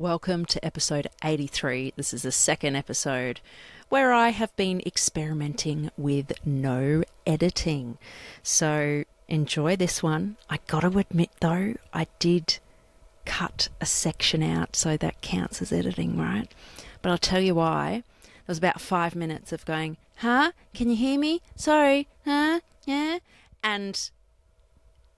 Welcome to episode 83. This is the second episode where I have been experimenting with no editing. So enjoy this one. I got to admit though, I did cut a section out, so that counts as editing, right? But I'll tell you why. There was about 5 minutes of going, huh? Can you hear me? Sorry, huh? Yeah? And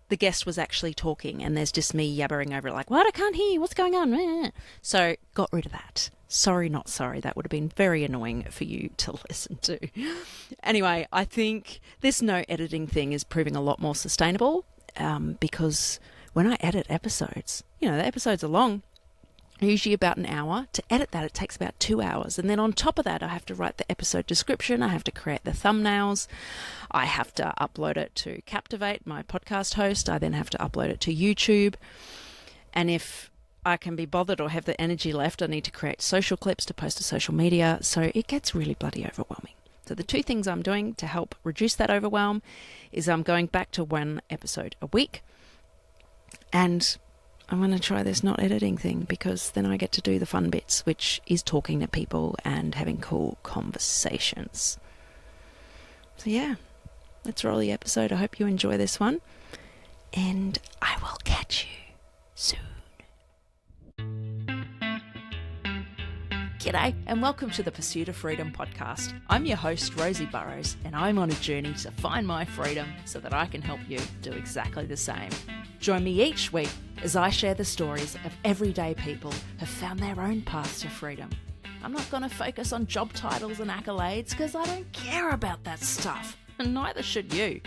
the guest was actually talking and there's just me yabbering over it like, what? I can't hear you. What's going on? So got rid of that. Sorry, not sorry. That would have been very annoying for you to listen to. Anyway, I think this no editing thing is proving a lot more sustainable because when I edit episodes, the episodes are long, usually about an hour. To edit that, it takes about 2 hours. And then on top of that, I have to write the episode description. I have to create the thumbnails. I have to upload it to Captivate, my podcast host. I then have to upload it to YouTube. And if I can be bothered or have the energy left, I need to create social clips to post to social media. So it gets really bloody overwhelming. So the two things I'm doing to help reduce that overwhelm is I'm going back to one episode a week. And I'm going to try this not editing thing because then I get to do the fun bits, which is talking to people and having cool conversations. So yeah, let's roll the episode. I hope you enjoy this one and I will catch you soon. G'day and welcome to the Pursuit of Freedom podcast. I'm your host, Rosie Burrows, and I'm on a journey to find my freedom so that I can help you do exactly the same. Join me each week as I share the stories of everyday people who have found their own paths to freedom. I'm not going to focus on job titles and accolades because I don't care about that stuff, and neither should you.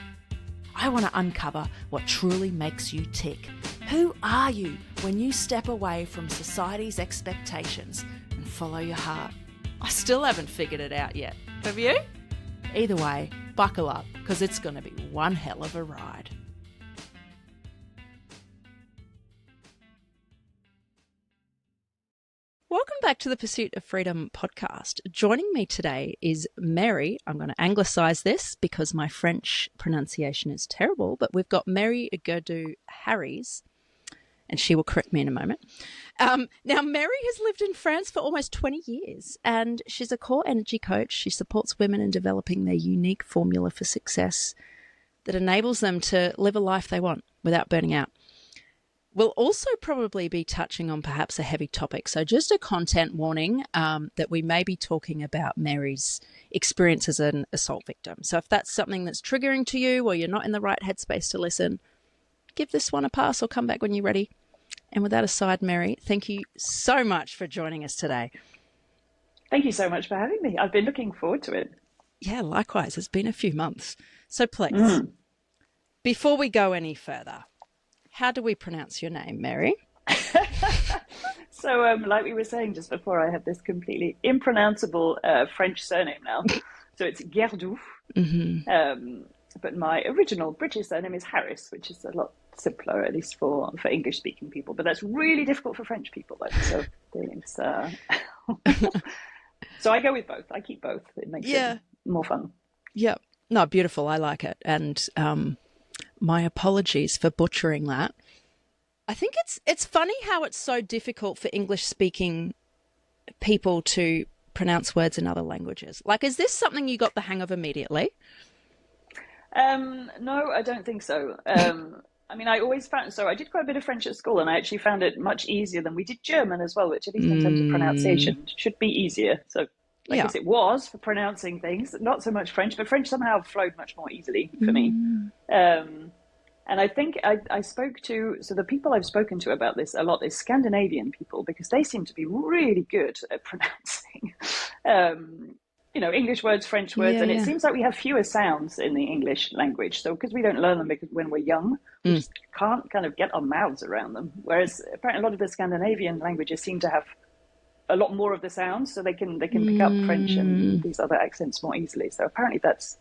I want to uncover what truly makes you tick. Who are you when you step away from society's expectations and follow your heart? I still haven't figured it out yet. Have you? Either way, buckle up because it's going to be one hell of a ride. Welcome back to the Pursuit of Freedom podcast. Joining me today is Mary. I'm going to anglicize this because my French pronunciation is terrible, but we've got Mary Guerdoux-Harries, and she will correct me in a moment. Now, Mary has lived in France for almost 20 years, and she's a core energy coach. She supports women in developing their unique formula for success that enables them to live a life they want without burning out. We'll also probably be touching on perhaps a heavy topic. So just a content warning that we may be talking about Mary's experience as an assault victim. So if that's something that's triggering to you or you're not in the right headspace to listen, give this one a pass or come back when you're ready. And with that aside, Mary, thank you so much for joining us today. Thank you so much for having me. I've been looking forward to it. Yeah, likewise. It's been a few months. So please, before we go any further, how do we pronounce your name, Mary? So like we were saying just before, I have this completely impronounceable French surname now. So it's Guerdoux. But my original British surname is Harris, which is a lot simpler, at least for English-speaking people. But that's really difficult for French people, though. So it's, so I go with both. I keep both. It makes it more fun. Yeah. No, beautiful. I like it. And my apologies for butchering that. I think it's funny how it's so difficult for English-speaking people to pronounce words in other languages. Like, is this something you got the hang of immediately? No, I don't think so. I mean, I always found, so I did quite a bit of French at school and I actually found it much easier than we did German as well, which at least in terms of pronunciation should be easier. So I guess it was for pronouncing things, not so much French, but French somehow flowed much more easily for me. And I think I spoke to, so the people I've spoken to about this a lot is Scandinavian people, because they seem to be really good at pronouncing, English words, French words. And it seems like we have fewer sounds in the English language. So because we don't learn them when we're young, we just can't kind of get our mouths around them. Whereas apparently a lot of the Scandinavian languages seem to have a lot more of the sounds, so they can pick up French and these other accents more easily. So apparently that's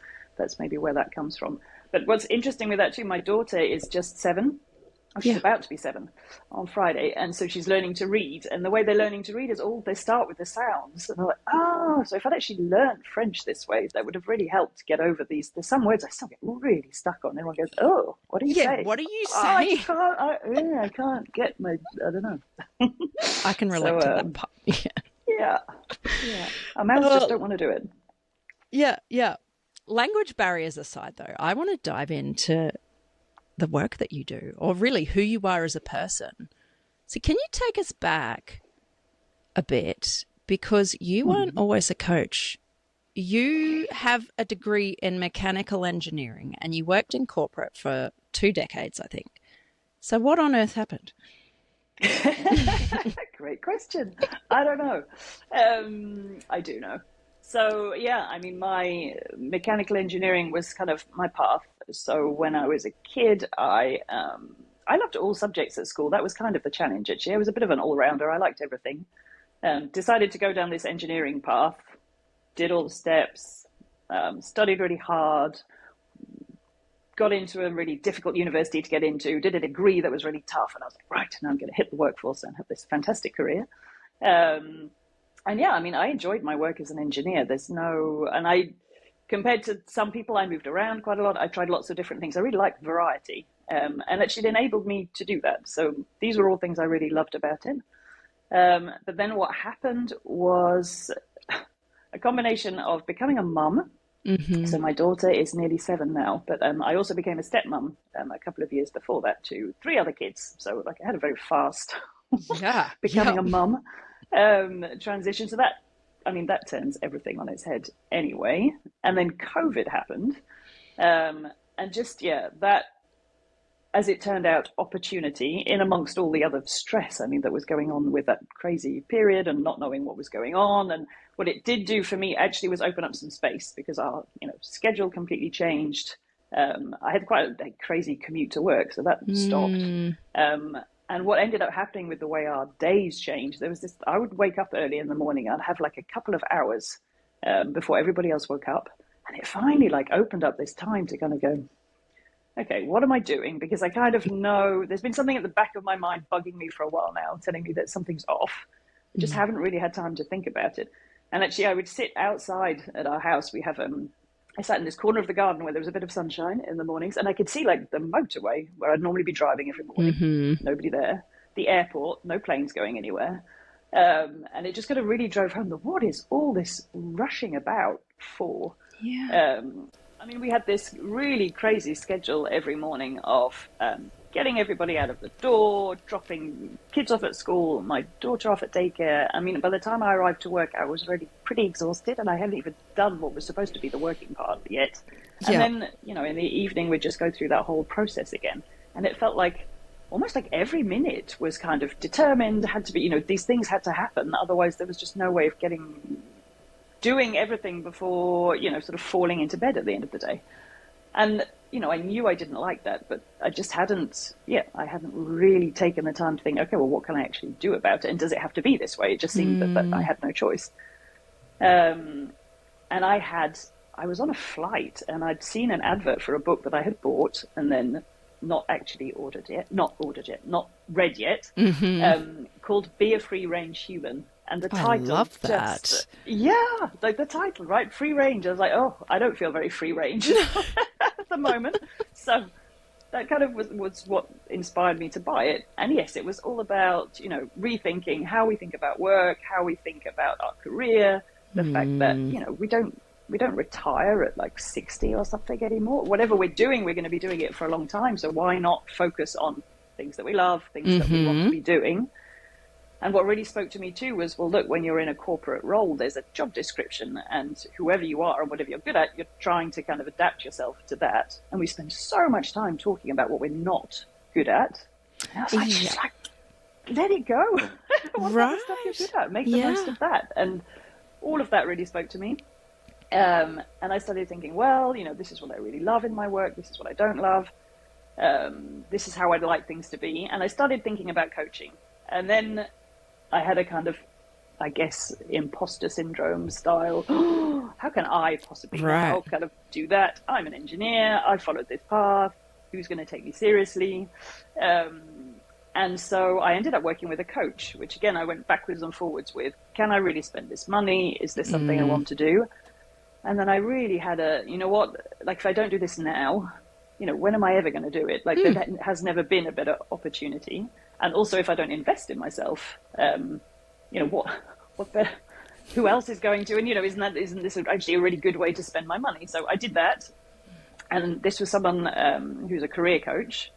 maybe where that comes from. But what's interesting with that too, my daughter is just 7, Oh, she's about to be 7 on Friday. And so she's learning to read. And the way they're learning to read is they start with the sounds. And they're like, so if I'd actually learned French this way, that would have really helped get over these. There's some words I still get really stuck on. Everyone goes, oh, what are you saying? What are you saying? I can't get I don't know. I can relate to that part. Yeah. Our mouths just don't want to do it. Yeah. Language barriers aside, though, I want to dive into the work that you do, or really who you are as a person. So can you take us back a bit? Because you weren't always a coach. You have a degree in mechanical engineering and you worked in corporate for 2 decades, I think. So what on earth happened? Great question. I don't know. I do know. So, yeah, I mean, my mechanical engineering was kind of my path. So when I was a kid, I loved all subjects at school. That was kind of the challenge, actually. I was a bit of an all-rounder. I liked everything. Decided to go down this engineering path, did all the steps, studied really hard, got into a really difficult university to get into, did a degree that was really tough. And I was like, right, now I'm going to hit the workforce and have this fantastic career. And yeah, I mean, I enjoyed my work as an engineer. Compared to some people, I moved around quite a lot. I tried lots of different things. I really liked variety. And actually it enabled me to do that. So these were all things I really loved about it. But then what happened was a combination of becoming a mum. Mm-hmm. So my daughter is nearly 7 now, but I also became a stepmom a couple of years before that to 3 other kids. So like I had a very fast becoming a mum transition. So that turns everything on its head anyway. And then COVID happened. And just, that, as it turned out, opportunity in amongst all the other stress, that was going on with that crazy period and not knowing what was going on. And what it did do for me actually was open up some space because our schedule completely changed. I had quite a crazy commute to work, so that stopped. And what ended up happening with the way our days changed, there was this, I would wake up early in the morning. I'd have like a couple of hours before everybody else woke up. And it finally opened up this time to kind of go, okay, what am I doing? Because I kind of know there's been something at the back of my mind bugging me for a while now, telling me that something's off. I just haven't really had time to think about it. And actually, I would sit outside at our house. We have I sat in this corner of the garden where there was a bit of sunshine in the mornings, and I could see the motorway where I'd normally be driving every morning. Nobody there. The airport, no planes going anywhere. And it just kind of really drove home what is all this rushing about for? Yeah. We had this really crazy schedule every morning of getting everybody out of the door, dropping kids off at school, my daughter off at daycare. By the time I arrived to work, I was already pretty exhausted and I hadn't even done what was supposed to be the working part yet. And then, in the evening, we'd just go through that whole process again. And it felt almost like every minute was kind of determined, had to be, these things had to happen. Otherwise, there was just no way of doing everything before, sort of falling into bed at the end of the day. And, I knew I didn't like that, but I just hadn't really taken the time to think, okay, well, what can I actually do about it? And does it have to be this way? It just seemed that I had no choice. And I was on a flight and I'd seen an advert for a book that I had bought and then not read yet, called Be a Free Range Human. And the title, I love that. The title, right? Free range. I was like, oh, I don't feel very free range at the moment. So that kind of was what inspired me to buy it. And yes, it was all about, rethinking how we think about work, how we think about our career, the fact that, we don't retire at 60 or something anymore. Whatever we're doing, we're going to be doing it for a long time. So why not focus on things that we love, things that we want to be doing? And what really spoke to me too was, well, look, when you're in a corporate role, there's a job description and whoever you are and whatever you're good at, you're trying to kind of adapt yourself to that. And we spend so much time talking about what we're not good at. And I was just let it go. What about the stuff you're good at? Make the most of that. And all of that really spoke to me. And I started thinking, well, this is what I really love in my work. This is what I don't love. This is how I'd like things to be. And I started thinking about coaching. And then I had a kind of, I guess, imposter syndrome style. How can I possibly now kind of do that? I'm an engineer. I followed this path. Who's going to take me seriously? And so I ended up working with a coach, which again, I went backwards and forwards with. Can I really spend this money? Is this something I want to do? And then I really had you know what, like if I don't do this now, you know, when am I ever going to do it? Like there has never been a better opportunity. And also if I don't invest in myself, you know, what better, who else is going to? And, you know, isn't this actually a really good way to spend my money? So I did that. And this was someone who's a career coach.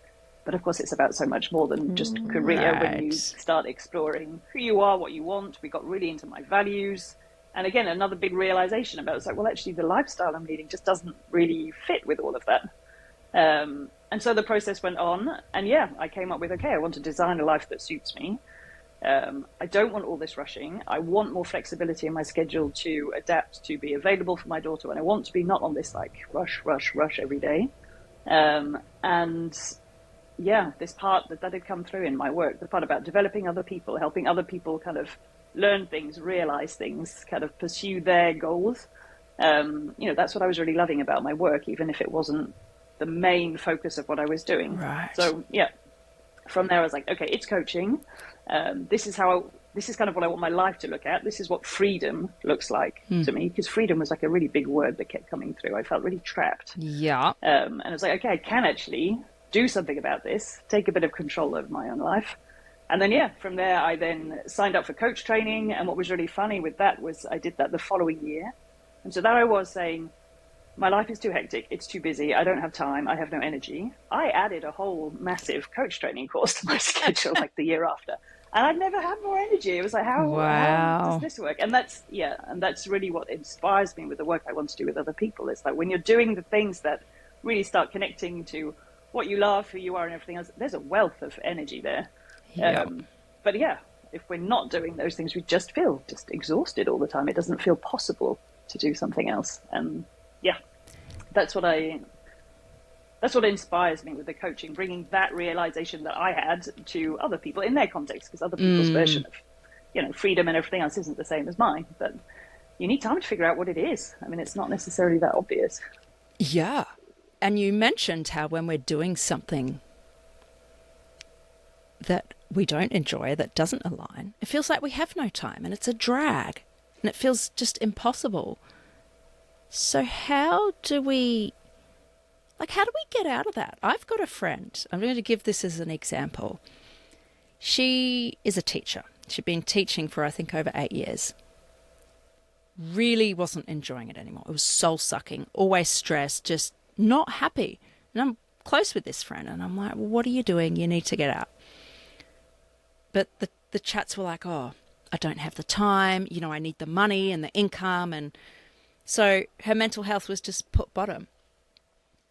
But of course, it's about so much more than just career. Right. When you start exploring who you are, what you want. We got really into my values. And again, another big realization about it's like, well, actually, the lifestyle I'm leading just doesn't really fit with all of that. And so the process went on. And yeah, I came up with, okay, I want to design a life that suits me. I don't want all this rushing. I want more flexibility in my schedule to adapt, to be available for my daughter. And I want to be not on this like rush every day. And yeah, this part that had come through in my work, the part about developing other people, helping other people kind of learn things, realize things, kind of pursue their goals. You know, that's what I was really loving about my work, even if it wasn't the main focus of what I was doing. Right. So yeah, from there I was like, okay, it's coaching. This is kind of what I want my life to look at. This is what freedom looks like to me, because freedom was like a really big word that kept coming through. I felt really trapped. Yeah. And I was like, okay, I can actually do something about this, take a bit of control over my own life. And then, yeah, from there, I then signed up for coach training. And what was really funny with that was I did that the following year. And so there I was saying, my life is too hectic. It's too busy. I don't have time. I have no energy. I added a whole massive coach training course to my schedule like the year after. And I'd never had more energy. It was like, how does this work? And that's really what inspires me with the work I want to do with other people. It's like when you're doing the things that really start connecting to what you love, who you are, and everything else, there's a wealth of energy there. Yep. But yeah, if we're not doing those things, we just feel just exhausted all the time. It doesn't feel possible to do something else. And yeah, that's what inspires me with the coaching, bringing that realization that I had to other people in their context, because other people's version of, you know, freedom and everything else isn't the same as mine. But you need time to figure out what it is. I mean, it's not necessarily that obvious. Yeah. And you mentioned how when we're doing something that we don't enjoy, that doesn't align, it feels like we have no time and it's a drag and it feels just impossible. So how do we get out of that? I've got a friend. I'm going to give this as an example. She is a teacher. She'd been teaching for, I think, over 8 years. Really wasn't enjoying it anymore. It was soul-sucking, always stressed, just not happy. And I'm close with this friend and I'm like, well, what are you doing? You need to get out. But the chats were like, oh, I don't have the time. You know, I need the money and the income. And so her mental health was just put bottom.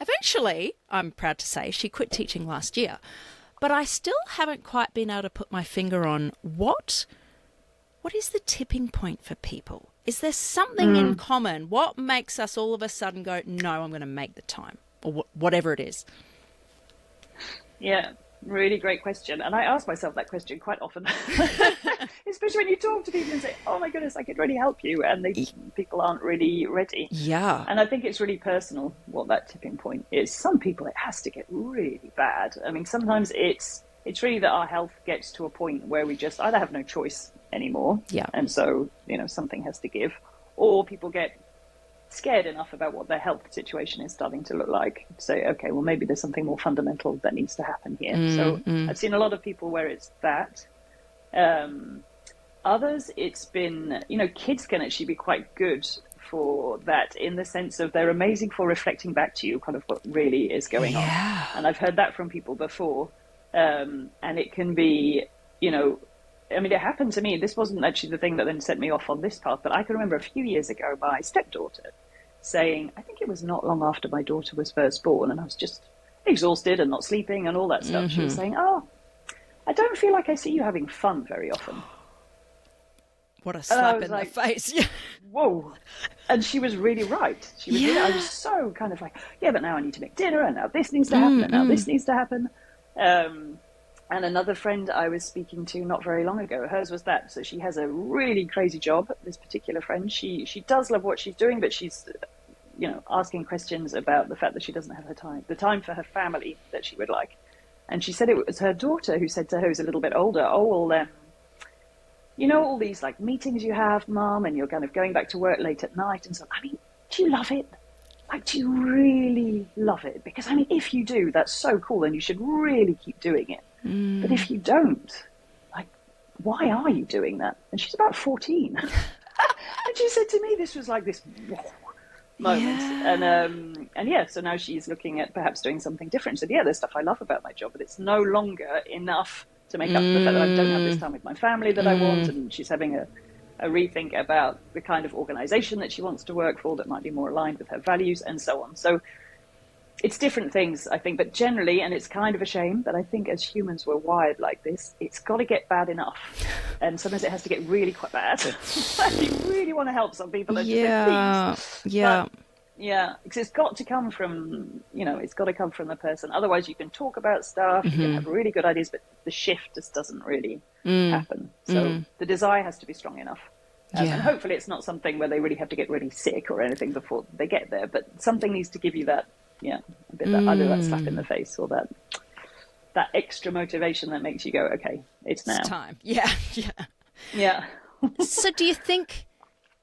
Eventually, I'm proud to say, she quit teaching last year. But I still haven't quite been able to put my finger on what is the tipping point for people? Is there something in common? What makes us all of a sudden go, no, I'm going to make the time, or whatever it is? Yeah, really great question. And I ask myself that question quite often, especially when you talk to people and say, oh my goodness, I could really help you. And people aren't really ready. Yeah. And I think it's really personal what that tipping point is. Some people, it has to get really bad. I mean, sometimes it's really that our health gets to a point where we just either have no choice anymore. Yeah. And so, you know, something has to give. Or people get scared enough about what their health situation is starting to look like to say, okay, well, maybe there's something more fundamental that needs to happen here. So I've seen a lot of people where it's that. Others, it's been, you know, kids can actually be quite good for that in the sense of they're amazing for reflecting back to you kind of what really is going on. And I've heard that from people before. And it can be, you know, I mean, it happened to me. This wasn't actually the thing that then set me off on this path, but I can remember a few years ago my stepdaughter saying, I think it was not long after my daughter was first born, and I was just exhausted and not sleeping and all that stuff. She was saying, oh, I don't feel like I see you having fun very often. What a slap in the face. Whoa. And she was really right. She was really, I was so kind of like, yeah, but now I need to make dinner, and now this needs to happen, and now this needs to happen. And another friend I was speaking to not very long ago, hers was that. So she has a really crazy job, this particular friend. She does love what she's doing, but she's asking questions about the fact that she doesn't have the time for her family that she would like. And she said it was her daughter who said to her, who's a little bit older, oh, well, all these like meetings you have, Mum, and you're kind of going back to work late at night and so, I mean, do you love it? Like, do you really love it? Because, I mean, if you do, that's so cool and you should really keep doing it. But if you don't, like, why are you doing that? And she's about 14. And she said to me, this was like this moment. Yeah. And yeah, so now she's looking at perhaps doing something different. She said, yeah, there's stuff I love about my job, but it's no longer enough to make up for the fact that I don't have this time with my family that I want. And she's having a rethink about the kind of organization that she wants to work for that might be more aligned with her values and so on. So it's different things, I think, but generally, and it's kind of a shame, but I think as humans we're wired like this, it's got to get bad enough. And sometimes it has to get really quite bad. You really want to help some people and just say, please. Yeah. Yeah, because it's got to come from, it's got to come from the person. Otherwise you can talk about stuff, you can have really good ideas, but the shift just doesn't really happen. So the desire has to be strong enough. And hopefully it's not something where they really have to get really sick or anything before they get there, but something needs to give you that, a bit either that slap in the face or that extra motivation that makes you go, okay, it's now. It's time. Yeah. So do you think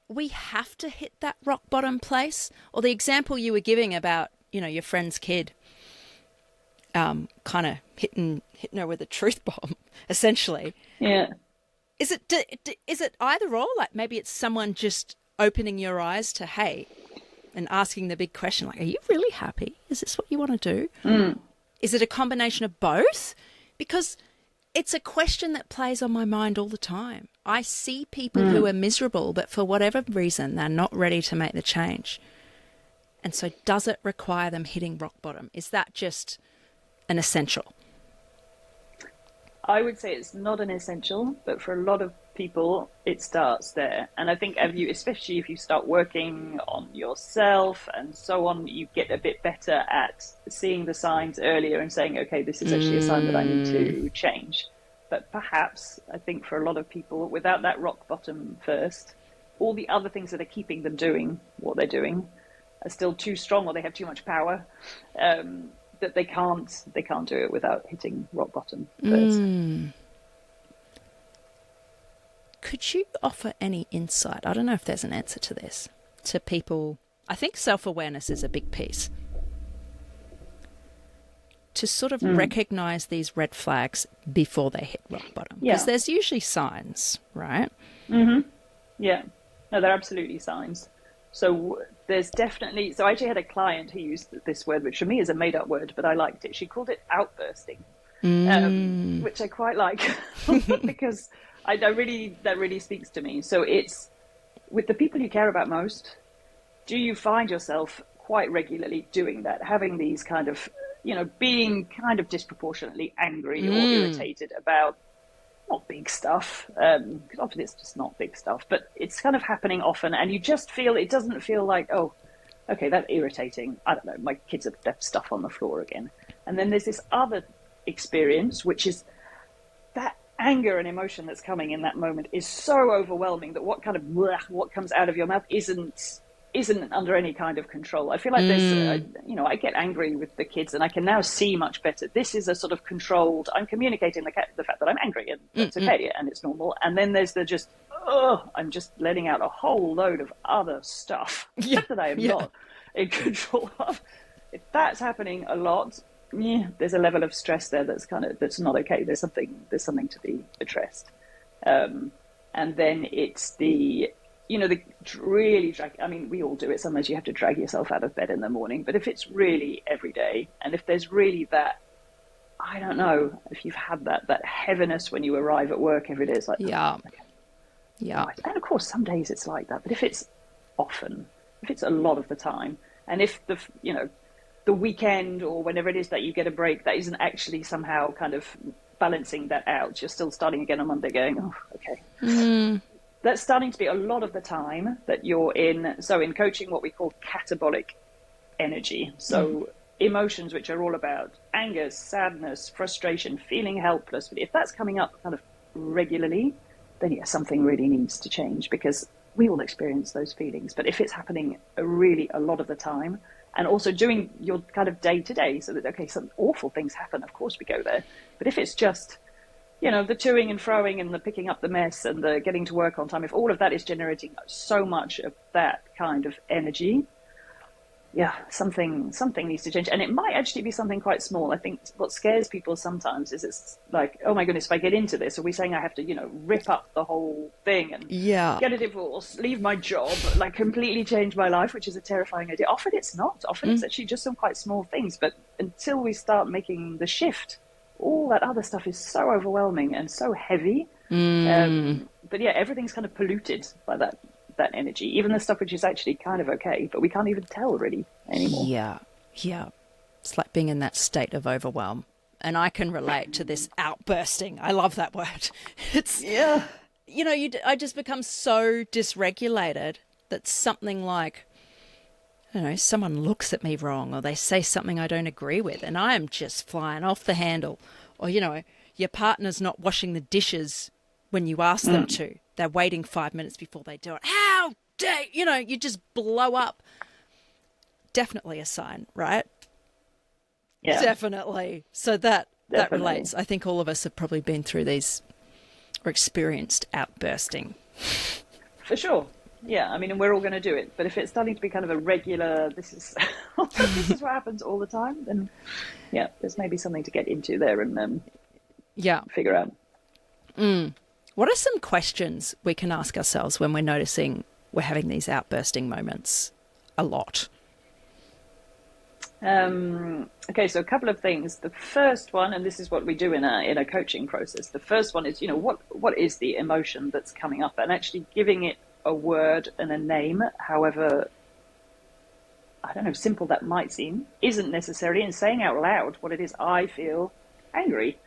we have to hit that rock bottom place? Or the example you were giving about, your friend's kid kind of hitting her with a truth bomb, essentially. Yeah. Is it either or? Like maybe it's someone just opening your eyes to, hey, and asking the big question, like, are you really happy? Is this what you want to do? Is it a combination of both? Because it's a question that plays on my mind all the time. I see people who are miserable, but for whatever reason, they're not ready to make the change. And so does it require them hitting rock bottom? Is that just an essential? I would say it's not an essential, but for a lot of people, it starts there. And I think especially if you start working on yourself and so on, you get a bit better at seeing the signs earlier and saying, okay, this is actually a sign that I need to change. But perhaps, I think for a lot of people, without that rock bottom first, all the other things that are keeping them doing what they're doing are still too strong, or they have too much power, that they can't do it without hitting rock bottom first. Could you offer any insight? I don't know if there's an answer to this, to people. I think self-awareness is a big piece. To sort of recognize these red flags before they hit rock bottom. Because there's usually signs, right? Yeah. No, they're absolutely signs. So there's definitely... So I actually had a client who used this word, which for me is a made-up word, but I liked it. She called it outbursting, which I quite like because that really speaks to me. So it's with the people you care about most, do you find yourself quite regularly doing that, having these kind of, being kind of disproportionately angry or irritated about not big stuff, because often it's just not big stuff, but it's kind of happening often, and you just feel, it doesn't feel like, oh, okay, that's irritating. I don't know, my kids have left stuff on the floor again. And then there's this other experience, which is that anger and emotion that's coming in that moment is so overwhelming that what comes out of your mouth isn't under any kind of control. I feel like there's, I get angry with the kids and I can now see much better. This is a sort of controlled, I'm communicating the fact that I'm angry and that's okay and it's normal. And then there's the just, I'm just letting out a whole load of other stuff that I am not in control of. If that's happening a lot, there's a level of stress there that's not okay. There's something to be addressed. And then it's the really drag, I mean, we all do it. Sometimes you have to drag yourself out of bed in the morning, but if it's really every day, and if there's really that, I don't know, if you've had that heaviness when you arrive at work every day, it's like, and of course, some days it's like that, but if it's often, if it's a lot of the time, and if the weekend or whenever it is that you get a break, that isn't actually somehow kind of balancing that out, you're still starting again on Monday going, oh, okay. That's starting to be a lot of the time that you're in. So in coaching, what we call catabolic energy. So emotions, which are all about anger, sadness, frustration, feeling helpless. But if that's coming up kind of regularly, then yeah, something really needs to change, because we all experience those feelings. But if it's happening a lot of the time, and also doing your kind of day to day, so that, okay, some awful things happen, of course we go there. But if it's just, the toing and froing and the picking up the mess and the getting to work on time, if all of that is generating so much of that kind of energy, yeah, something needs to change. And it might actually be something quite small. I think what scares people sometimes is it's like, oh my goodness, if I get into this, are we saying I have to, rip up the whole thing and get a divorce, leave my job, like completely change my life, which is a terrifying idea. Often it's not. Often it's actually just some quite small things. But until we start making the shift, all that other stuff is so overwhelming and so heavy. But yeah, everything's kind of polluted by that energy, even the stuff which is actually kind of okay, but we can't even tell really anymore. Yeah. It's like being in that state of overwhelm. And I can relate to this outbursting. I love that word. It's, I just become so dysregulated that something like, someone looks at me wrong, or they say something I don't agree with, and I am just flying off the handle. Or, your partner's not washing the dishes when you ask them to. They're waiting 5 minutes before they do it. How dare you just blow up. Definitely a sign, right? Yeah. Definitely. So that relates. I think all of us have probably been through these or experienced outbursting. For sure. Yeah, I mean, and we're all going to do it. But if it's starting to be kind of a regular, this is what happens all the time, then yeah, there's maybe something to get into there and figure out. What are some questions we can ask ourselves when we're noticing we're having these outbursting moments a lot? Okay, so a couple of things. The first one, and this is what we do in a coaching process. The first one is, what is the emotion that's coming up, and actually giving it a word and a name, however, I don't know, simple that might seem, isn't necessarily, and saying out loud what it is. I feel angry.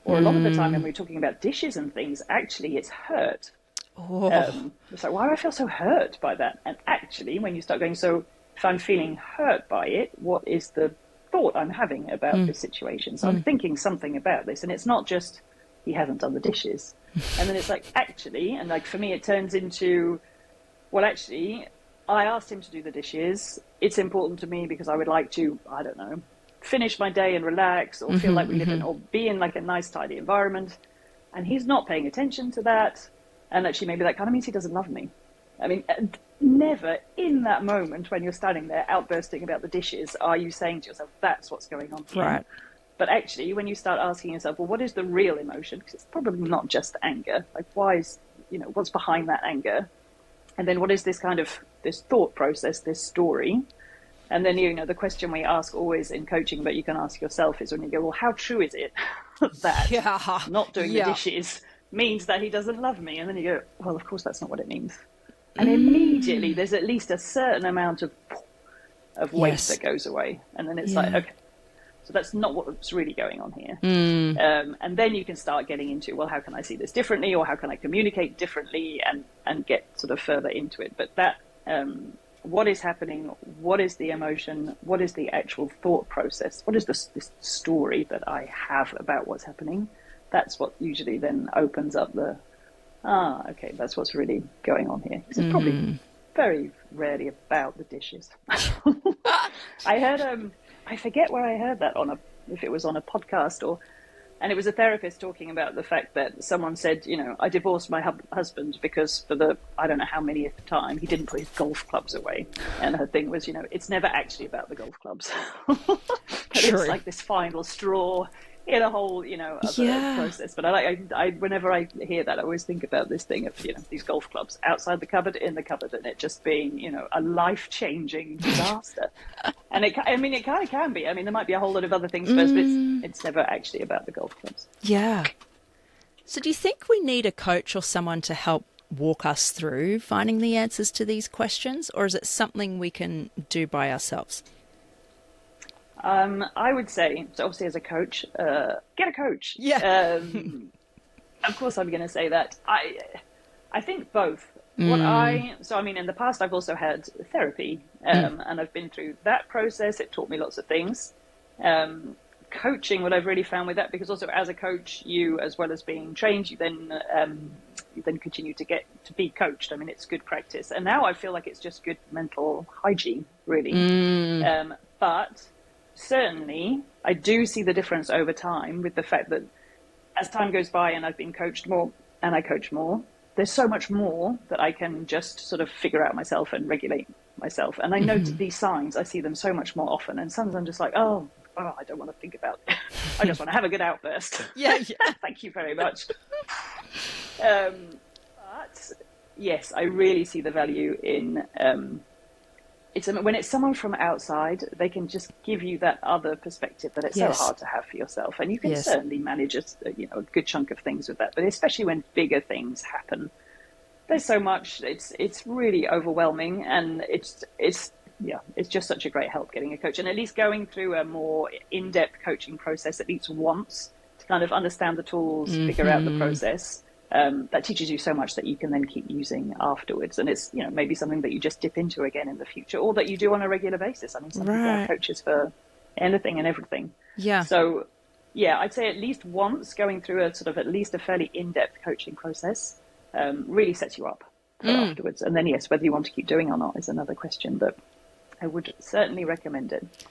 Or a lot of the time when we're talking about dishes and things, actually it's hurt. It's like, why do I feel so hurt by that? And actually, when you start going, so if I'm feeling hurt by it, what is the thought I'm having about this situation? So I'm thinking something about this. And it's not just, he hasn't done the dishes. And then it's like, actually, and like for me, it turns into, well, actually, I asked him to do the dishes. It's important to me because I would like to, I don't know, finish my day and relax, or feel like we live in, or be in like a nice, tidy environment. And he's not paying attention to that. And actually, maybe that kind of means he doesn't love me. I mean, never in that moment when you're standing there outbursting about the dishes are you saying to yourself, that's what's going on here. Right. But actually, when you start asking yourself, well, what is the real emotion? Because it's probably not just anger. Like, why is, what's behind that anger? And then what is this kind of, this thought process, this story? And then, the question we ask always in coaching, but you can ask yourself, is when you go, well, how true is it that not doing the dishes means that he doesn't love me? And then you go, well, of course, that's not what it means. And immediately there's at least a certain amount of weight that goes away. And then it's like, okay, so that's not what's really going on here. And then you can start getting into, well, how can I see this differently? Or how can I communicate differently and get sort of further into it? But that, what is happening? What is the emotion? What is the actual thought process? What is this story that I have about what's happening? That's what usually then opens up the, okay, that's what's really going on here. It's probably very rarely about the dishes. I heard, I forget where I heard that if it was on a podcast and it was a therapist talking about the fact that someone said, I divorced my husband because for the, I don't know how many at the time, he didn't put his golf clubs away. And her thing was, it's never actually about the golf clubs. But it's like this final straw in a whole, other process. But I whenever I hear that, I always think about this thing of, these golf clubs outside the cupboard, in the cupboard, and it just being, a life-changing disaster. And it kind of can be. I mean, there might be a whole lot of other things first, but it's never actually about the golf clubs. Yeah. So do you think we need a coach or someone to help walk us through finding the answers to these questions, or is it something we can do by ourselves? I would say, so obviously as a coach, get a coach. Yeah. Of course I'm going to say that. I think both. In the past I've also had therapy, and I've been through that process. It taught me lots of things. Coaching, what I've really found with that, because also as a coach, you, as well as being trained, you then, you then continue to get to be coached. I mean, it's good practice. And now I feel like it's just good mental hygiene, really. But certainly I do see the difference over time with the fact that as time goes by and I've been coached more and I coach more, there's so much more that I can just sort of figure out myself and regulate myself. And I note these signs, I see them so much more often. And sometimes I'm just like, oh, I don't want to think about it. I just want to have a good outburst. Yeah. Thank you very much. But yes, I really see the value in when it's someone from outside, they can just give you that other perspective that it's so hard to have for yourself. And you can certainly manage a good chunk of things with that. But especially when bigger things happen, there's so much. It's really overwhelming, and it's just such a great help getting a coach, and at least going through a more in-depth coaching process at least once to kind of understand the tools, figure out the process. That teaches you so much that you can then keep using afterwards. And it's, maybe something that you just dip into again in the future, or that you do on a regular basis. I mean, some people are coaches for anything and everything. Yeah. So, I'd say at least once going through a sort of at least a fairly in-depth coaching process really sets you up for afterwards. And then, yes, whether you want to keep doing or not is another question, but I would certainly recommend it.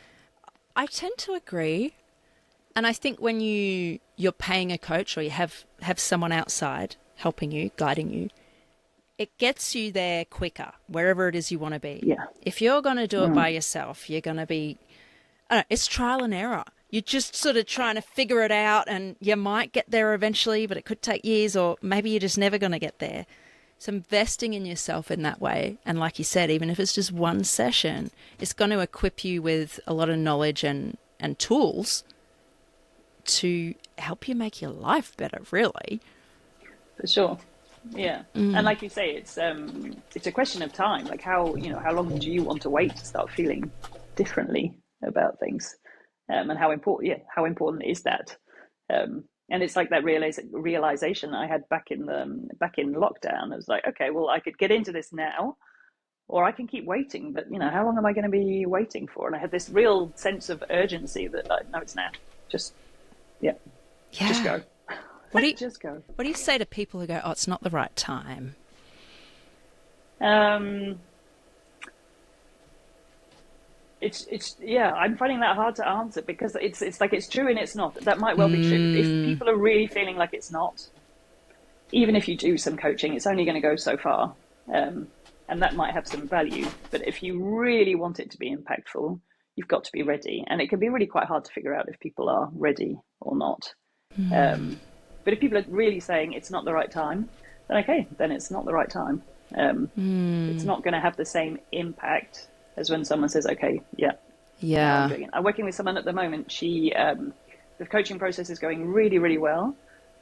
I tend to agree. And I think when you're paying a coach or you have someone outside helping you, guiding you, it gets you there quicker, wherever it is you want to be. Yeah. If you're going to do it by yourself, you're going to be, it's trial and error. You're just sort of trying to figure it out, and you might get there eventually, but it could take years, or maybe you're just never going to get there. So investing in yourself in that way, and like you said, even if it's just one session, it's going to equip you with a lot of knowledge and tools to help you make your life better, really. For sure. Yeah. And like you say, it's a question of time. Like how long do you want to wait to start feeling differently about things? And how important is that? And it's like that realization I had back in lockdown. I was like, okay, well, I could get into this now, or I can keep waiting, but how long am I going to be waiting for? And I had this real sense of urgency that no, it's now. Just go. Just go. What do you say to people who go, oh, it's not the right time? I'm finding that hard to answer, because it's like it's true and it's not. That might well be true. If people are really feeling like it's not, even if you do some coaching, it's only going to go so far. And that might have some value. But if you really want it to be impactful, you've got to be ready. And it can be really quite hard to figure out if people are ready or not. But if people are really saying it's not the right time, then okay, then it's not the right time. It's not going to have the same impact as when someone says, okay, I'm doing it. I'm working with someone at the moment. She, the coaching process is going really, really well.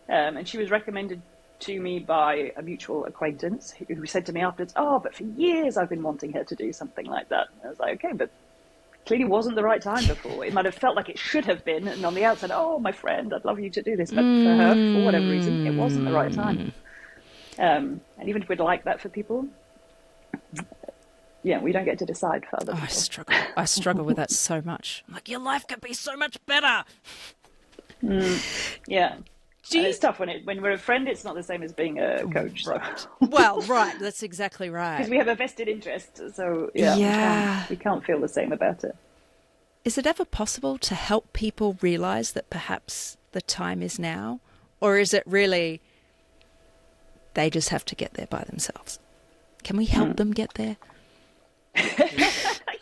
And she was recommended to me by a mutual acquaintance who said to me afterwards, oh, but for years I've been wanting her to do something like that. And I was like, okay, but clearly wasn't the right time before. It might have felt like it should have been, and on the outside, oh, my friend, I'd love you to do this, but for her, for whatever reason, it wasn't the right time. And even if we'd like that for people, we don't get to decide for other people. I struggle with that so much. I'm like, your life could be so much better. It's tough when we're a friend. It's not the same as being a coach. Right. So. Well, right. That's exactly right. Because we have a vested interest. So we can't feel the same about it. Is it ever possible to help people realize that perhaps the time is now? Or is it really they just have to get there by themselves? Can we help them get there?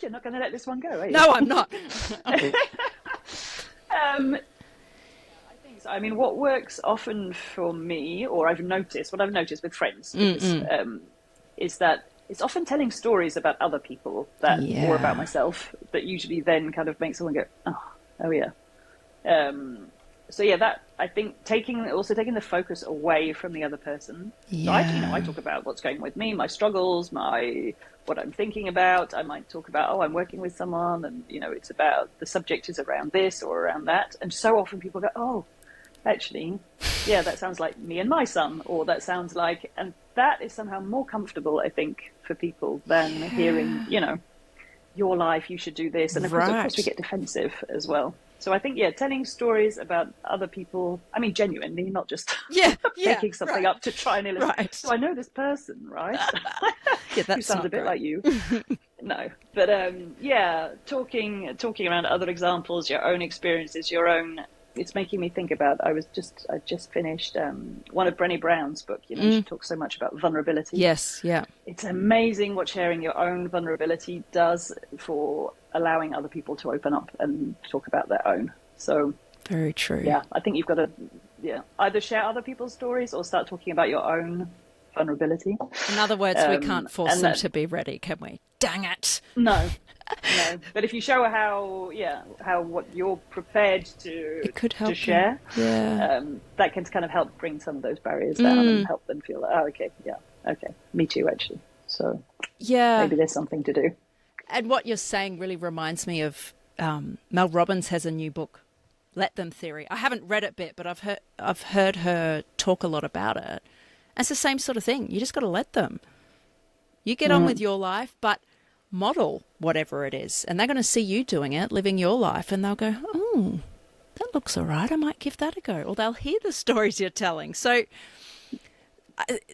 You're not going to let this one go, are you? No, I'm not. I mean, what works often for me, or what I've noticed with friends, is that it's often telling stories about other people or about myself that usually then kind of makes someone go, oh yeah. That I think taking the focus away from the other person. Yeah. So I talk about what's going on with me, my struggles, what I'm thinking about. I might talk about, I'm working with someone, and it's about the subject is around this or around that. And so often people go, oh, actually, that sounds like me and my son, or that sounds like, and that is somehow more comfortable, I think, for people than hearing, your life, you should do this. And of course we get defensive as well. So I think, telling stories about other people, I mean, genuinely, not just making something up to try and illustrate. Right. So I know this person, right? Yeah, Who that's sounds not a bit great. like you. No, but talking around other examples, your own experiences, your own. It's making me think about. I just finished one of Brené Brown's book. You know, she talks so much about vulnerability. Yes, yeah. It's amazing what sharing your own vulnerability does for allowing other people to open up and talk about their own. So very true. Yeah, I think you've got to either share other people's stories or start talking about your own vulnerability. In other words, we can't force them to be ready, can we? Dang it. No. But if you show how what you're prepared it could help to share, that can kind of help bring some of those barriers down and help them feel like, okay, me too, actually. So maybe there's something to do. And what you're saying really reminds me of Mel Robbins has a new book, Let Them Theory. I haven't read it bit, but I've heard her talk a lot about it. And it's the same sort of thing. You just got to let them. You get on with your life, but model whatever it is. And they're going to see you doing it, living your life, and they'll go, oh, that looks all right. I might give that a go. Or they'll hear the stories you're telling. So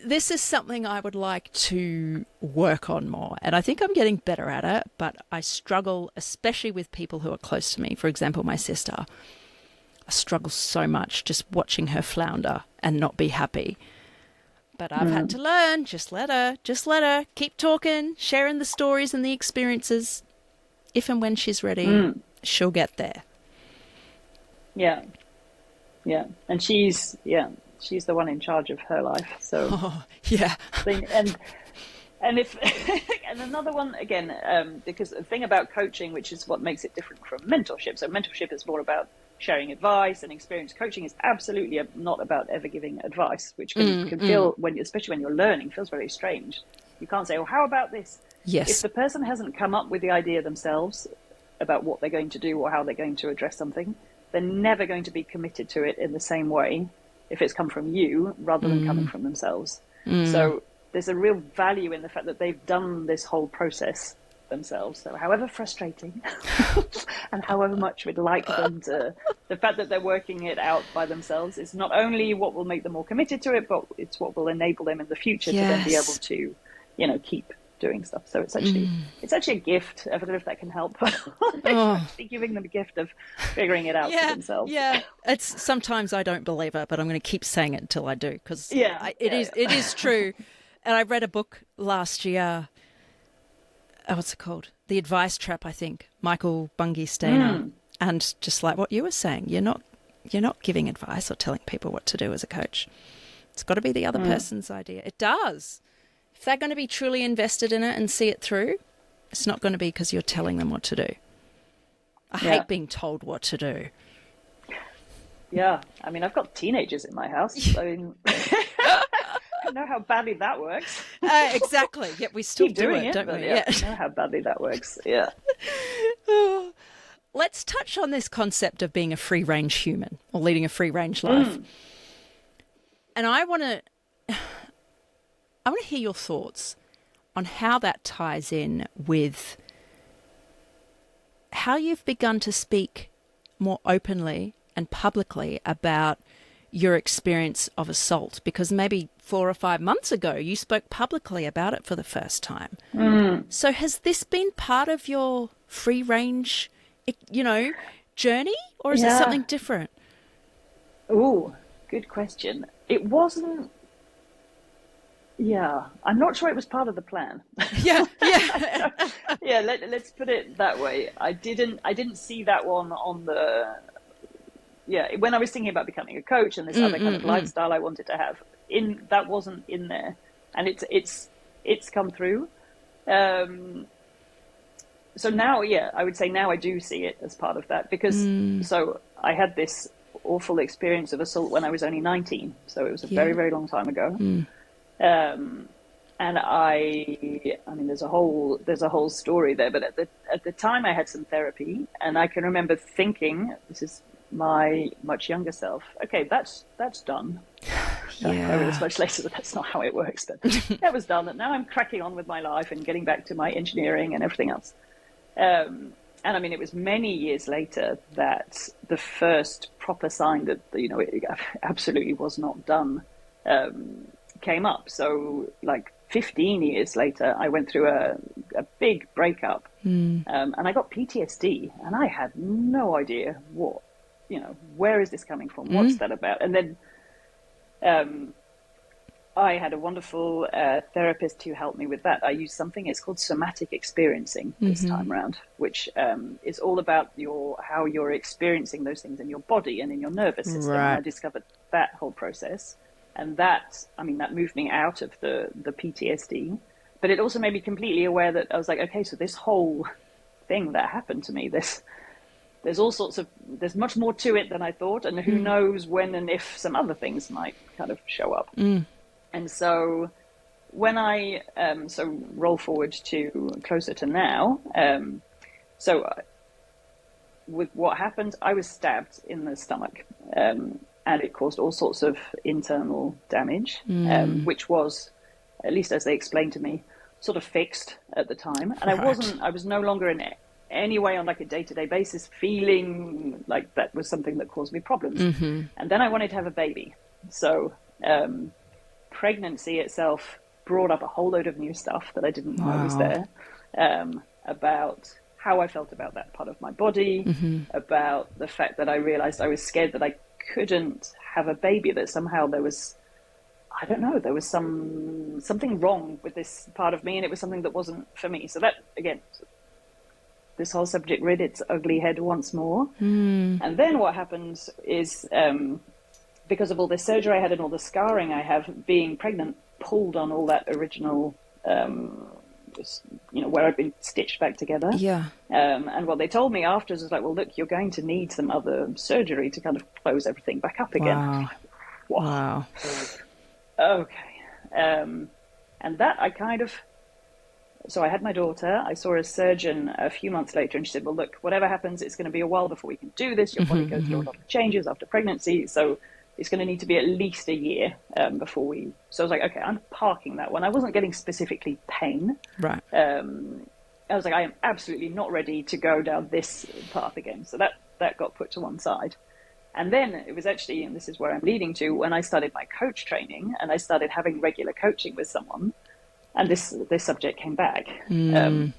this is something I would like to work on more. And I think I'm getting better at it, but I struggle, especially with people who are close to me. For example, my sister. I struggle so much just watching her flounder and not be happy. But I've had to learn, just let her, keep talking, sharing the stories and the experiences. If and when she's ready, she'll get there. Yeah. Yeah. And she's the one in charge of her life. So yeah. And if and another one again, because the thing about coaching, which is what makes it different from mentorship. So mentorship is more about sharing advice and experience. Coaching is absolutely not about ever giving advice, which can feel, especially when you're learning, feels very strange. You can't say, "Oh, how about this?" Yes. If the person hasn't come up with the idea themselves about what they're going to do or how they're going to address something, they're never going to be committed to it in the same way if it's come from you rather than coming from themselves. So there's a real value in the fact that they've done this whole process themselves. So however frustrating and however much we'd like them to, the fact that they're working it out by themselves is not only what will make them more committed to it, but it's what will enable them in the future to then be able to, keep doing stuff. So it's actually a gift. I don't know if that can help. Actually giving them a gift of figuring it out for themselves. Yeah, it's sometimes I don't believe it, but I'm going to keep saying it until I do, because it is true. And I read a book last year. What's it called? The Advice Trap, I think. Michael Bungay-Stainer. And just like what you were saying, you're not giving advice or telling people what to do as a coach. It's got to be the other person's idea. It does. If they're going to be truly invested in it and see it through, it's not going to be because you're telling them what to do. I hate being told what to do. Yeah. I mean, I've got teenagers in my house. I mean, I know how badly that works. Exactly. Yet we still do it, don't we? Yeah. I know how badly that works. Yeah. Let's touch on this concept of being a free-range human or leading a free-range life. And I want to hear your thoughts on how that ties in with how you've begun to speak more openly and publicly about your experience of assault, because maybe 4 or 5 months ago you spoke publicly about it for the first time. So has this been part of your free range, journey, or is it something different? Oh, good question. It wasn't. Yeah, I'm not sure it was part of the plan. Yeah. Let's put it that way. I didn't see that one on the. Yeah, when I was thinking about becoming a coach and this other kind of lifestyle I wanted to have, that wasn't in there, and it's come through. So now, I would say now I do see it as part of that, because so I had this awful experience of assault when I was only 19, so it was a very, very long time ago. And I mean, there's a whole story there, but at the time I had some therapy, and I can remember thinking, this is my much younger self, okay, that's done. I realized much later that that's not how it works, but that was done. And now I'm cracking on with my life and getting back to my engineering and everything else. And I mean, it was many years later that the first proper sign that, it absolutely was not done came up. So like 15 years later, I went through a big breakup and I got PTSD, and I had no idea where is this coming from? What's that about? And then I had a wonderful therapist who helped me with that. I used something, it's called somatic experiencing this time around, which is all about how you're experiencing those things in your body and in your nervous system. Right. And I discovered that whole process. And that moved me out of the PTSD. But it also made me completely aware that I was like, okay, so this whole thing that happened to me, there's much more to it than I thought. And who knows when and if some other things might kind of show up. And so when I roll forward to closer to now, with what happened, I was stabbed in the stomach, and it caused all sorts of internal damage, which was, at least as they explained to me, sort of fixed at the time. And Right. I was no longer in any way on like a day-to-day basis feeling like that was something that caused me problems. And then I wanted to have a baby. So pregnancy itself brought up a whole load of new stuff that I didn't know was there, about how I felt about that part of my body, about the fact that I realized I was scared that I couldn't have a baby, that somehow there was, I don't know, there was something wrong with this part of me, and it was something that wasn't for me. So that, again, this whole subject reared its ugly head once more. And then what happened is, because of all this surgery I had and all the scarring I have, being pregnant pulled on all that original, where I'd been stitched back together. Yeah. And what they told me afterwards was like, well, look, you're going to need some other surgery to kind of close everything back up again. Wow. Wow. Okay. And that so I had my daughter. I saw a surgeon a few months later, and she said, well, look, whatever happens, it's going to be a while before we can do this. Your body goes through a lot of changes after pregnancy. So it's going to need to be at least a year before we... So I was like, okay, I'm parking that one. I wasn't getting specifically pain. Right. I was like, I am absolutely not ready to go down this path again. So that got put to one side. And then it was actually, and this is where I'm leading to, when I started my coach training and I started having regular coaching with someone, and this subject came back. And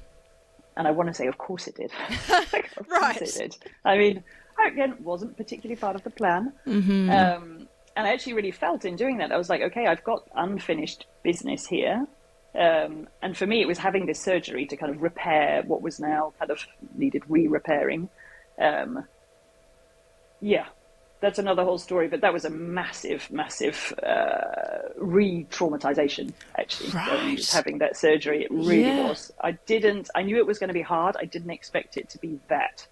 I want to say, of course it did. Of Right. course it did. I mean, again, wasn't particularly part of the plan. And I actually really felt in doing that, I was like, okay, I've got unfinished business here. And for me, it was having this surgery to kind of repair what was now kind of needed re-repairing. Yeah, that's another whole story, but that was a massive, massive re-traumatization, actually. Right. Having that surgery, it really Yeah. was. I knew it was going to be hard. I didn't expect it to be that.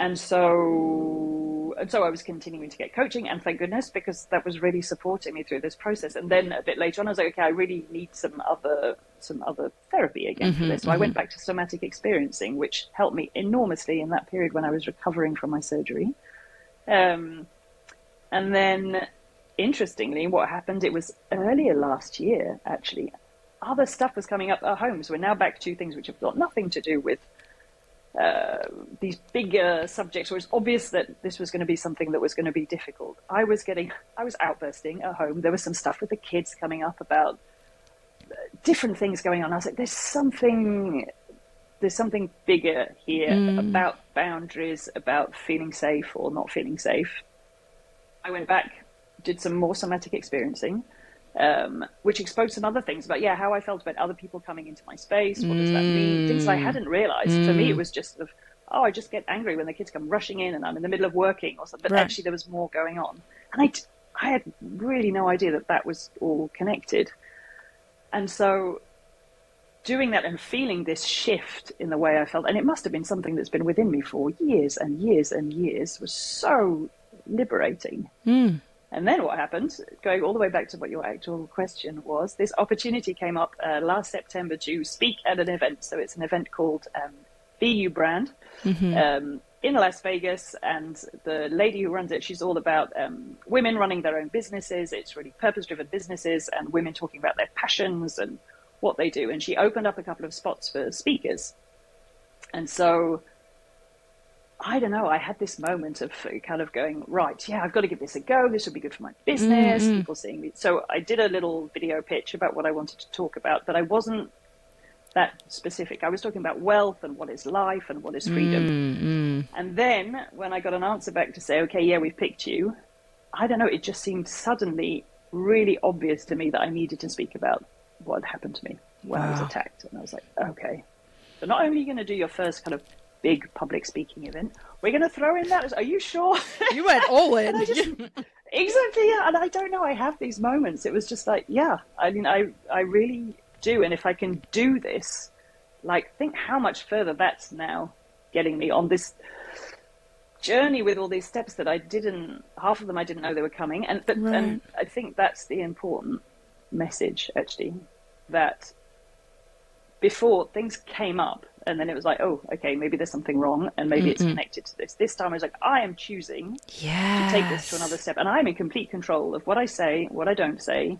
And so I was continuing to get coaching, and thank goodness, because that was really supporting me through this process. And then a bit later on, I was like, okay, I really need some other therapy again for this. So I went back to somatic experiencing, which helped me enormously in that period when I was recovering from my surgery. And then, interestingly, what happened, it was earlier last year, actually, other stuff was coming up at home. So we're now back to things which have got nothing to do with these bigger subjects, where it's obvious that this was going to be something that was going to be difficult. I was outbursting at home. There was some stuff with the kids coming up about different things going on. I was like, there's something bigger here about boundaries, about feeling safe or not feeling safe. I went back, did some more somatic experiencing, which exposed some other things about, how I felt about other people coming into my space. What does that mean? Things I hadn't realized. For me, it was just I just get angry when the kids come rushing in and I'm in the middle of working or something. But Right. actually there was more going on. And I had really no idea that was all connected. And so doing that and feeling this shift in the way I felt, and it must have been something that's been within me for years and years and years, was so liberating. And then what happened, going all the way back to what your actual question was, this opportunity came up last September to speak at an event. So it's an event called BU Brand in Las Vegas. And the lady who runs it, she's all about women running their own businesses. It's really purpose-driven businesses and women talking about their passions and what they do. And she opened up a couple of spots for speakers. And so, I don't know, I had this moment of kind of going, right, yeah, I've got to give this a go. This would be good for my business, people seeing me. So I did a little video pitch about what I wanted to talk about, but I wasn't that specific. I was talking about wealth and what is life and what is freedom. And then when I got an answer back to say, okay, yeah, we've picked you, I don't know, it just seemed suddenly really obvious to me that I needed to speak about what had happened to me when I was attacked. And I was like, okay, so not only are you going to do your first kind of big public speaking event, we're going to throw in that. Are you sure? You went all in. Exactly, yeah. And I don't know, I have these moments. It was just like, yeah, I mean, I really do. And if I can do this, like, think how much further that's now getting me on this journey with all these steps that half of them I didn't know they were coming. And I think that's the important message, actually, that before things came up and then it was like, oh, okay, maybe there's something wrong and maybe it's connected to this. This time I was like, I am choosing to take this to another step, and I'm in complete control of what I say, what I don't say,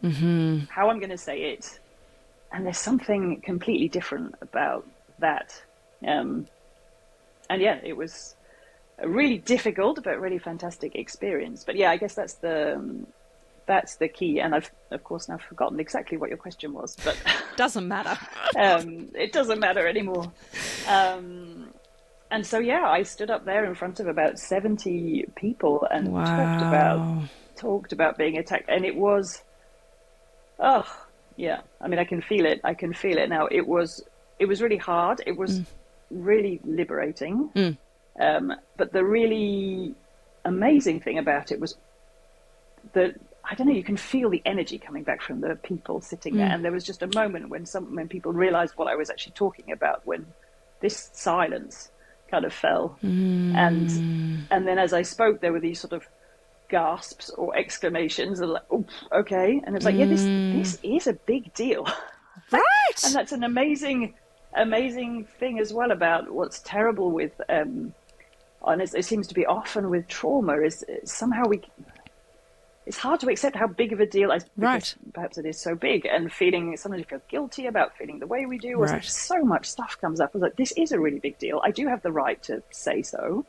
how I'm going to say it. And there's something completely different about that. And yeah, it was a really difficult but really fantastic experience. But yeah, I guess that's the key. And I've, of course, now forgotten exactly what your question was, but doesn't matter. It doesn't matter anymore. And so, yeah, I stood up there in front of about 70 people and talked about being attacked. And it was, yeah, I mean, I can feel it. I can feel it now. It was really hard. It was really liberating. But the really amazing thing about it was that, I don't know, you can feel the energy coming back from the people sitting there. And there was just a moment when people realized what I was actually talking about, when this silence kind of fell. And then as I spoke, there were these sort of gasps or exclamations, like, oh, okay. And it's like, yeah, this is a big deal. Right. And that's an amazing thing as well about what's terrible with, and it seems to be often with trauma, is somehow it's hard to accept how big of a deal, because perhaps it is so big, and sometimes you feel guilty about feeling the way we do, or so much stuff comes up. I was like, this is a really big deal. I do have the right to say so.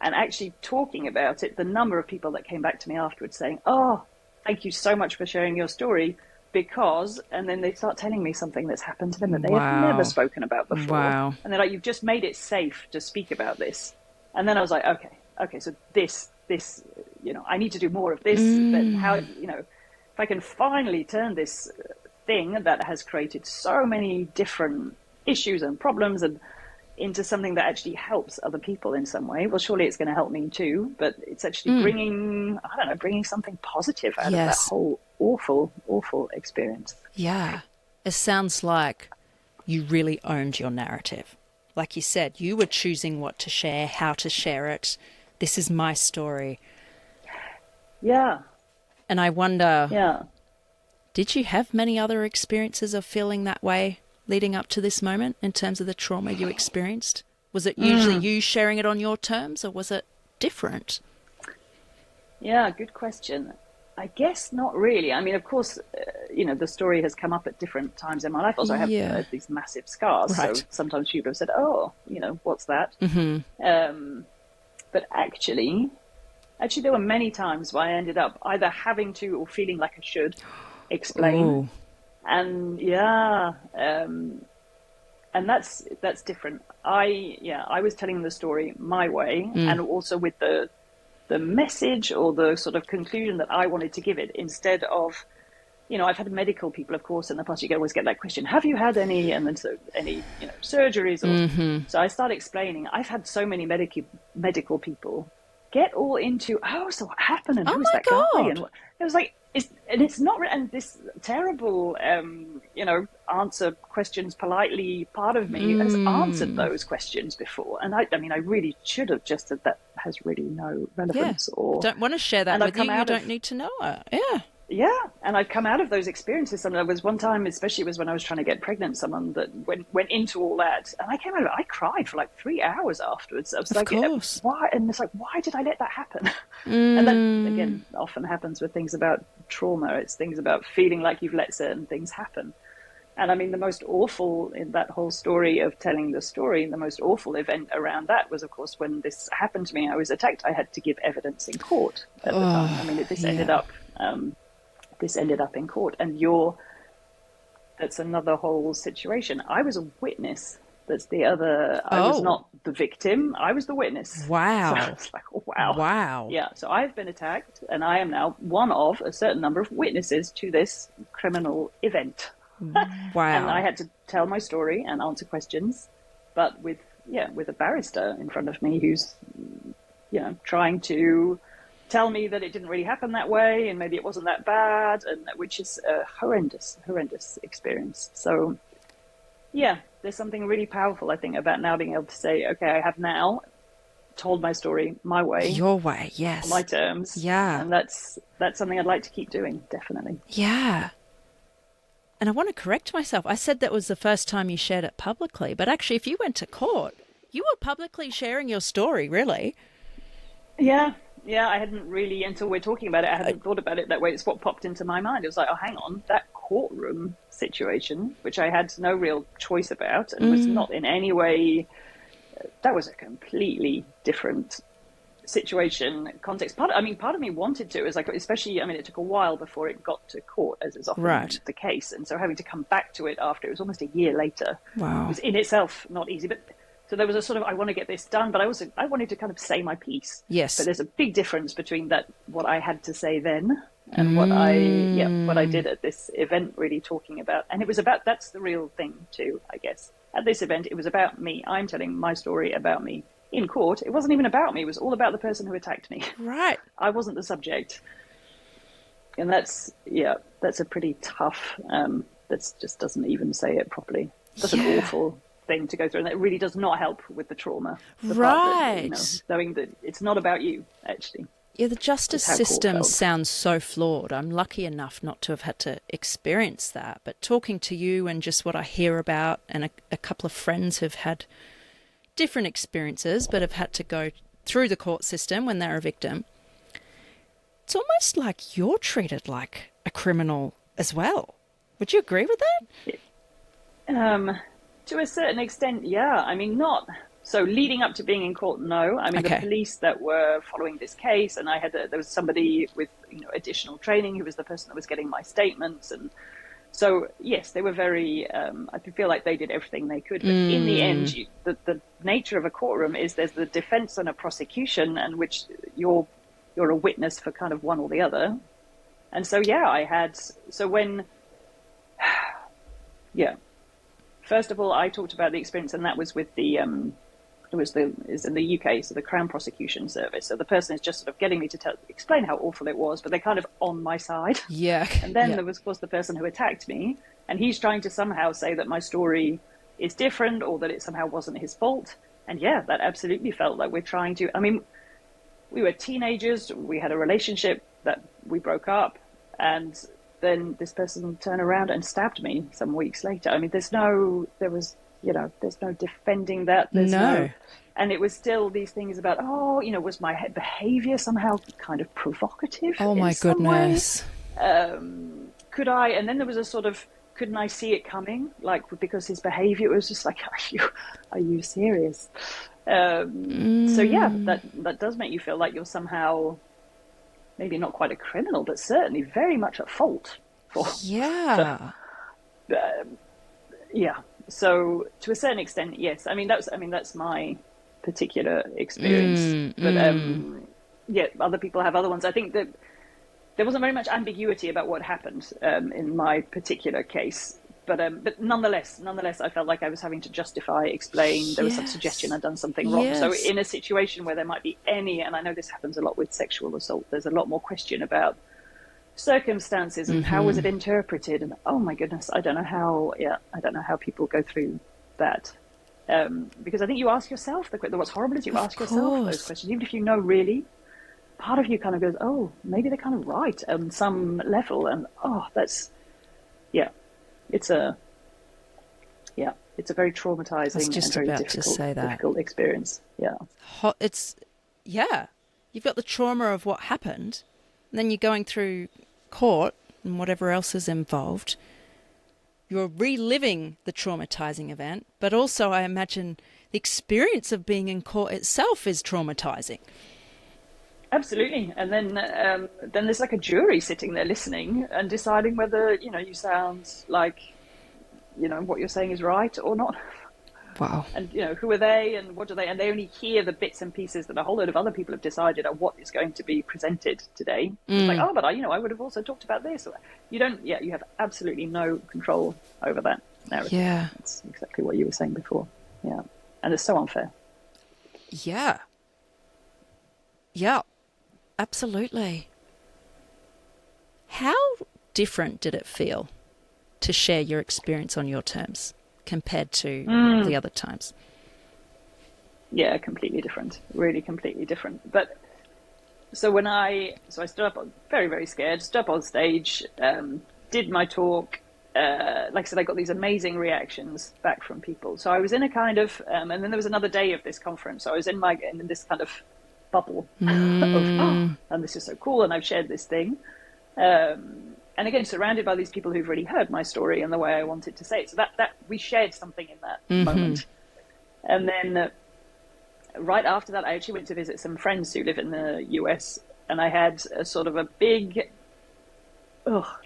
And actually talking about it, the number of people that came back to me afterwards saying, oh, thank you so much for sharing your story, because, and then they start telling me something that's happened to them that they have never spoken about before. And they're like, you've just made it safe to speak about this. And then I was like, okay, so this, I need to do more of this. But how, if I can finally turn this thing that has created so many different issues and problems and into something that actually helps other people in some way, well, surely it's going to help me too. But it's actually bringing something positive out of that whole awful, awful experience. Yeah. It sounds like you really owned your narrative. Like you said, you were choosing what to share, how to share it. This is my story. Yeah. And I wonder, did you have many other experiences of feeling that way leading up to this moment in terms of the trauma you experienced? Was it usually you sharing it on your terms, or was it different? Yeah, good question. I guess not really. I mean, of course, the story has come up at different times in my life. Also, I have these massive scars. So sometimes people have said, oh, what's that? But actually, there were many times where I ended up either having to or feeling like I should explain. Ooh. And and that's different. I was telling the story my way, and also with the message or the sort of conclusion that I wanted to give it, instead of, I've had medical people, of course, in the past. You always get that question: have you had any, and then any surgeries? Or so I start explaining. I've had so many medical people get all into, so what happened, and who's that guy, and it was like. It's not, and this terrible, answer questions politely part of me has answered those questions before. And I mean, I really should have just said that has really no relevance. Or don't want to share that with you. You don't need to know it. Yeah. Yeah. And I've come out of those experiences. And there was one time, especially was when I was trying to get pregnant, someone that went into all that. And I came out of it, I cried for like 3 hours afterwards. I was like, why? And it's like, why did I let that happen? And that, again, often happens with things about trauma. It's things about feeling like you've let certain things happen. And I mean, the most awful in that whole story of telling the story, the most awful event around that was, of course, when this happened to me. I was attacked. I had to give evidence in court at the time. I mean, this ended up in court, and that's another whole situation. I was a witness. That's the other. I was not the victim. I was the witness. Wow. So I was like, oh, wow. Wow. Yeah. So I've been attacked, and I am now one of a certain number of witnesses to this criminal event. Wow. And I had to tell my story and answer questions, but with a barrister in front of me who's, trying to tell me that it didn't really happen that way and maybe it wasn't that bad, and which is a horrendous experience. So, yeah, there's something really powerful, I think, about now being able to say, okay, I have now told my story my way. Your way, yes. On my terms. Yeah. And that's something I'd like to keep doing, definitely. Yeah. And I want to correct myself. I said that was the first time you shared it publicly, but actually if you went to court, you were publicly sharing your story, really. Yeah, I hadn't really, until we're talking about it, I hadn't thought about it that way. It's what popped into my mind. It was like, oh, hang on, that courtroom situation, which I had no real choice about and was not in any way, that was a completely different situation, context. Part of me wanted to, especially, it took a while before it got to court, as is often the case. And so having to come back to it after, it was almost a year later, was in itself not easy. But so there was a sort of, I want to get this done, but I wanted to kind of say my piece. Yes. But there's a big difference between what I had to say then and what I did at this event, really talking about. And it was about, that's the real thing too, I guess. At this event, it was about me. I'm telling my story about me. In court, it wasn't even about me. It was all about the person who attacked me. Right. I wasn't the subject. And that's a pretty tough, that just doesn't even say it properly. That's an awful thing to go through. And it really does not help with the trauma. Right. Knowing that it's not about you, actually. Yeah, the justice system sounds so flawed. I'm lucky enough not to have had to experience that. But talking to you and just what I hear about, and a couple of friends who've had different experiences but have had to go through the court system when they're a victim, it's almost like you're treated like a criminal as well. Would you agree with that? To a certain extent, yeah. I mean, not so leading up to being in court, no. I mean, the police that were following this case, and there was somebody with additional training who was the person that was getting my statements, and so, yes, they were very, I feel like they did everything they could. But in the end, the nature of a courtroom is there's the defense and a prosecution, and which you're a witness for kind of one or the other. And so, first of all, I talked about the experience, and that was with is in the UK, so the Crown Prosecution Service. So the person is just sort of getting me to explain how awful it was, but they're kind of on my side. Yeah. And then there was, of course, the person who attacked me, and he's trying to somehow say that my story is different or that it somehow wasn't his fault. And that absolutely felt like we're trying to, we were teenagers, we had a relationship that we broke up, and then this person turned around and stabbed me some weeks later. There's no defending that. There's no, and it was still these things about, was my behavior somehow kind of provocative? Oh my goodness. Could I, and then there was a sort of, couldn't I see it coming? Like, because his behavior was just like, are you serious? So that does make you feel like you're somehow, maybe not quite a criminal, but certainly very much at fault for. Yeah. So to a certain extent, yes. That's my particular experience. Other people have other ones. I think that there wasn't very much ambiguity about what happened in my particular case. But nonetheless, I felt like I was having to justify, explain. There was some suggestion I'd done something wrong. Yes. So in a situation where there might be and I know this happens a lot with sexual assault, there's a lot more question about circumstances and how was it interpreted, and oh my goodness, I don't know how people go through that, because I think you ask yourself what's horrible is you ask yourself those questions, even if you know really, part of you kind of goes, oh, maybe they're kind of right on some level, and it's a very traumatizing and very difficult experience. You've got the trauma of what happened, and then you're going through court and whatever else is involved, you're reliving the traumatizing event, but also I imagine the experience of being in court itself is traumatizing. Absolutely. And then there's like a jury sitting there listening and deciding whether, you sound like, what you're saying is right or not. Wow. And, who are they and what do they, and they only hear the bits and pieces that a whole load of other people have decided are what is going to be presented today. It's like, oh, but I would have also talked about this. You have absolutely no control over that narrative. Yeah. That's exactly what you were saying before. Yeah. And it's so unfair. Yeah. Yeah, absolutely. How different did it feel to share your experience on your terms compared to the other times? Yeah, completely different. Really completely different. But so I stood up, very, very scared, stood up on stage, did my talk. Like I said, I got these amazing reactions back from people. So I was in a kind of, and then there was another day of this conference. So I was in this kind of bubble of, and this is so cool, and I've shared this thing. And again, surrounded by these people who've really heard my story and the way I wanted to say it. So that we shared something in that moment. And then right after that, I actually went to visit some friends who live in the US, and I had a sort of a big,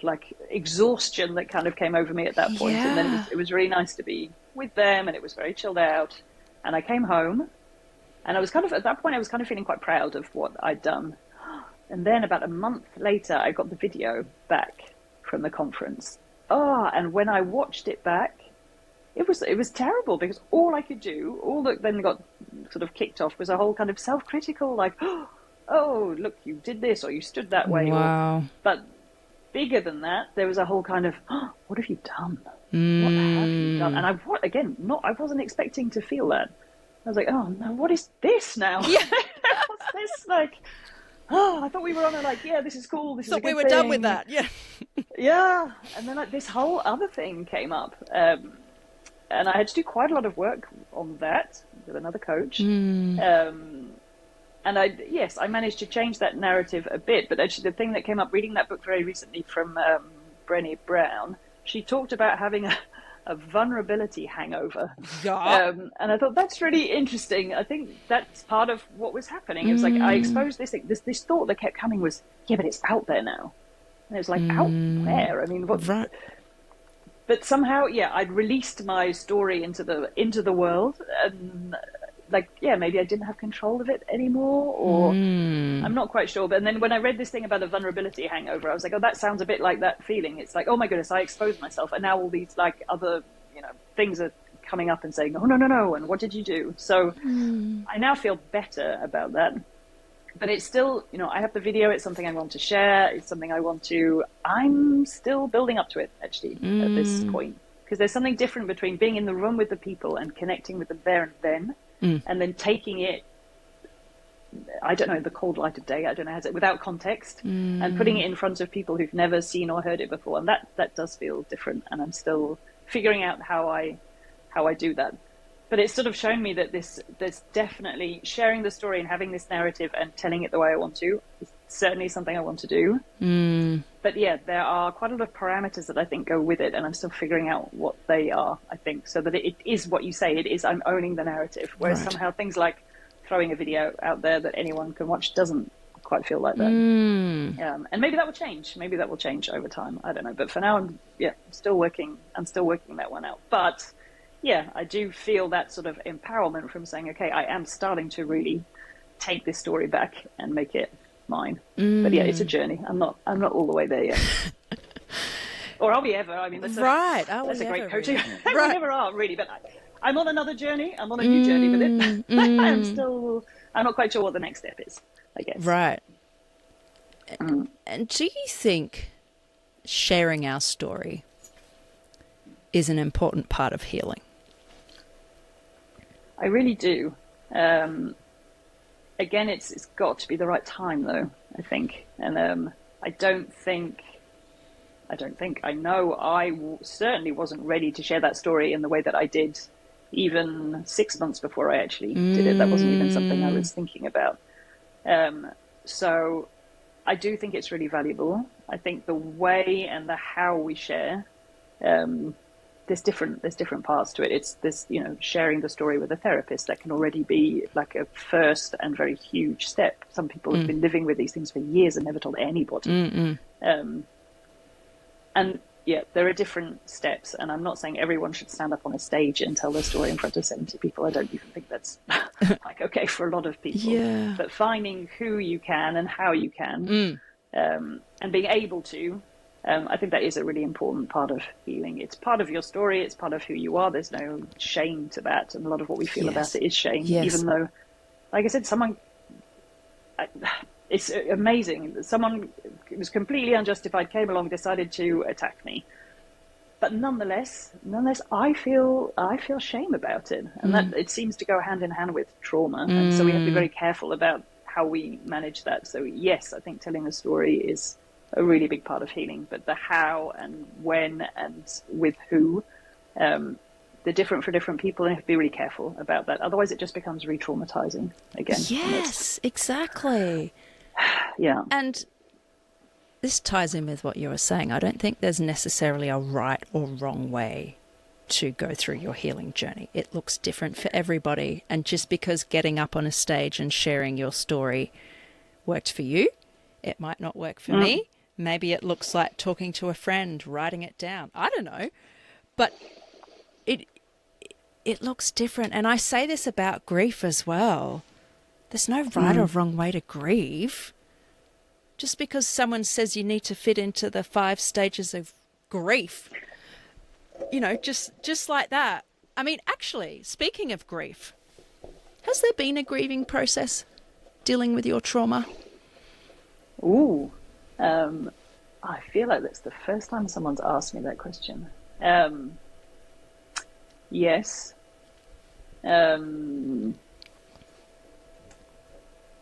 like exhaustion that kind of came over me at that point. Yeah. And then it was really nice to be with them, and it was very chilled out. And I came home, and I was at that point, I was kind of feeling quite proud of what I'd done. And then about a month later, I got the video back from the conference. And when I watched it back, it was terrible, because all I could do, all that then got sort of kicked off, was a whole kind of self-critical, like, oh, look, you did this, or you stood that way. Wow. But bigger than that, there was a whole kind of, what have you done? What have you done? And I wasn't expecting to feel that. I was like, oh no, what is this now? Yeah. What's this like? I thought we were on this is cool. This is a good we were thing. done with that. Yeah. Yeah. And then this whole other thing came up. And I had to do quite a lot of work on that with another coach. And I managed to change that narrative a bit. But actually the thing that came up reading that book very recently from Brené Brown, she talked about having a vulnerability hangover. Yeah. And I thought that's really interesting. I think that's part of what was happening. It was like I exposed this thing. This thought that kept coming was, yeah, but it's out there now. And it was like, out where? I mean, what? Right. But somehow, I'd released my story into the world, and maybe I didn't have control of it anymore, or I'm not quite sure. But then when I read this thing about the vulnerability hangover, I was like, oh, that sounds a bit like that feeling. It's like, oh my goodness, I exposed myself, and now all these other things are coming up and saying, oh no, and what did you do? So I now feel better about that. But it's still, I have the video. It's something I want to share. It's something I'm still building up to it, actually, at this point. Because there's something different between being in the room with the people and connecting with them there and then, and then taking it, I don't know, the cold light of day, I don't know, without context, and putting it in front of people who've never seen or heard it before. And that does feel different. And I'm still figuring out how I do that. But it's sort of shown me that there's definitely sharing the story and having this narrative and telling it the way I want to is certainly something I want to do. But there are quite a lot of parameters that I think go with it, and I'm still figuring out what they are, I think, so that it is what you say it is. I'm owning the narrative, whereas somehow things like throwing a video out there that anyone can watch doesn't quite feel like that. And maybe that will change. Maybe that will change over time. I don't know. But for now, I'm still working that one out. But I do feel that sort of empowerment from saying, okay, I am starting to really take this story back and make it mine. But it's a journey. I'm not all the way there yet. Or are we ever? I mean, that's a great coaching. Really? We never are, really. But I'm on another journey. I'm on a new journey with it. I'm not quite sure what the next step is, I guess. Right. And do you think sharing our story is an important part of healing? I really do. Again, it's got to be the right time, though, I think. And I know I certainly wasn't ready to share that story in the way that I did even 6 months before I actually did it. That wasn't even something I was thinking about. So I do think it's really valuable. I think the way and the how we share there's different parts to it. It's this, sharing the story with a therapist that can already be like a first and very huge step. Some people have been living with these things for years and never told anybody. And yeah, there are different steps, and I'm not saying everyone should stand up on a stage and tell their story in front of 70 people. I don't even think that's like okay for a lot of people. Yeah. But finding who you can and how you can, and being able to, I think that is a really important part of healing. It's part of your story. It's part of who you are. There's no shame to that, and a lot of what we feel about it is shame. Even though, like I said, it's amazing. Someone was completely unjustified, came along, decided to attack me. But nonetheless, I feel shame about it, and that it seems to go hand in hand with trauma. And so we have to be very careful about how we manage that. So yes, I think telling a story is a really big part of healing, but the how and when and with who, they're different for different people, and you have to be really careful about that. Otherwise, it just becomes re-traumatizing again. Yes, exactly. Yeah. And this ties in with what you were saying. I don't think there's necessarily a right or wrong way to go through your healing journey. It looks different for everybody. And just because getting up on a stage and sharing your story worked for you, it might not work for me. Maybe it looks like talking to a friend, writing it down. I don't know. But it looks different. And I say this about grief as well. There's no right or wrong way to grieve. Just because someone says you need to fit into the 5 stages of grief, just like that. I mean, actually, speaking of grief, has there been a grieving process dealing with your trauma? Ooh, I feel like that's the first time someone's asked me that question. Yes.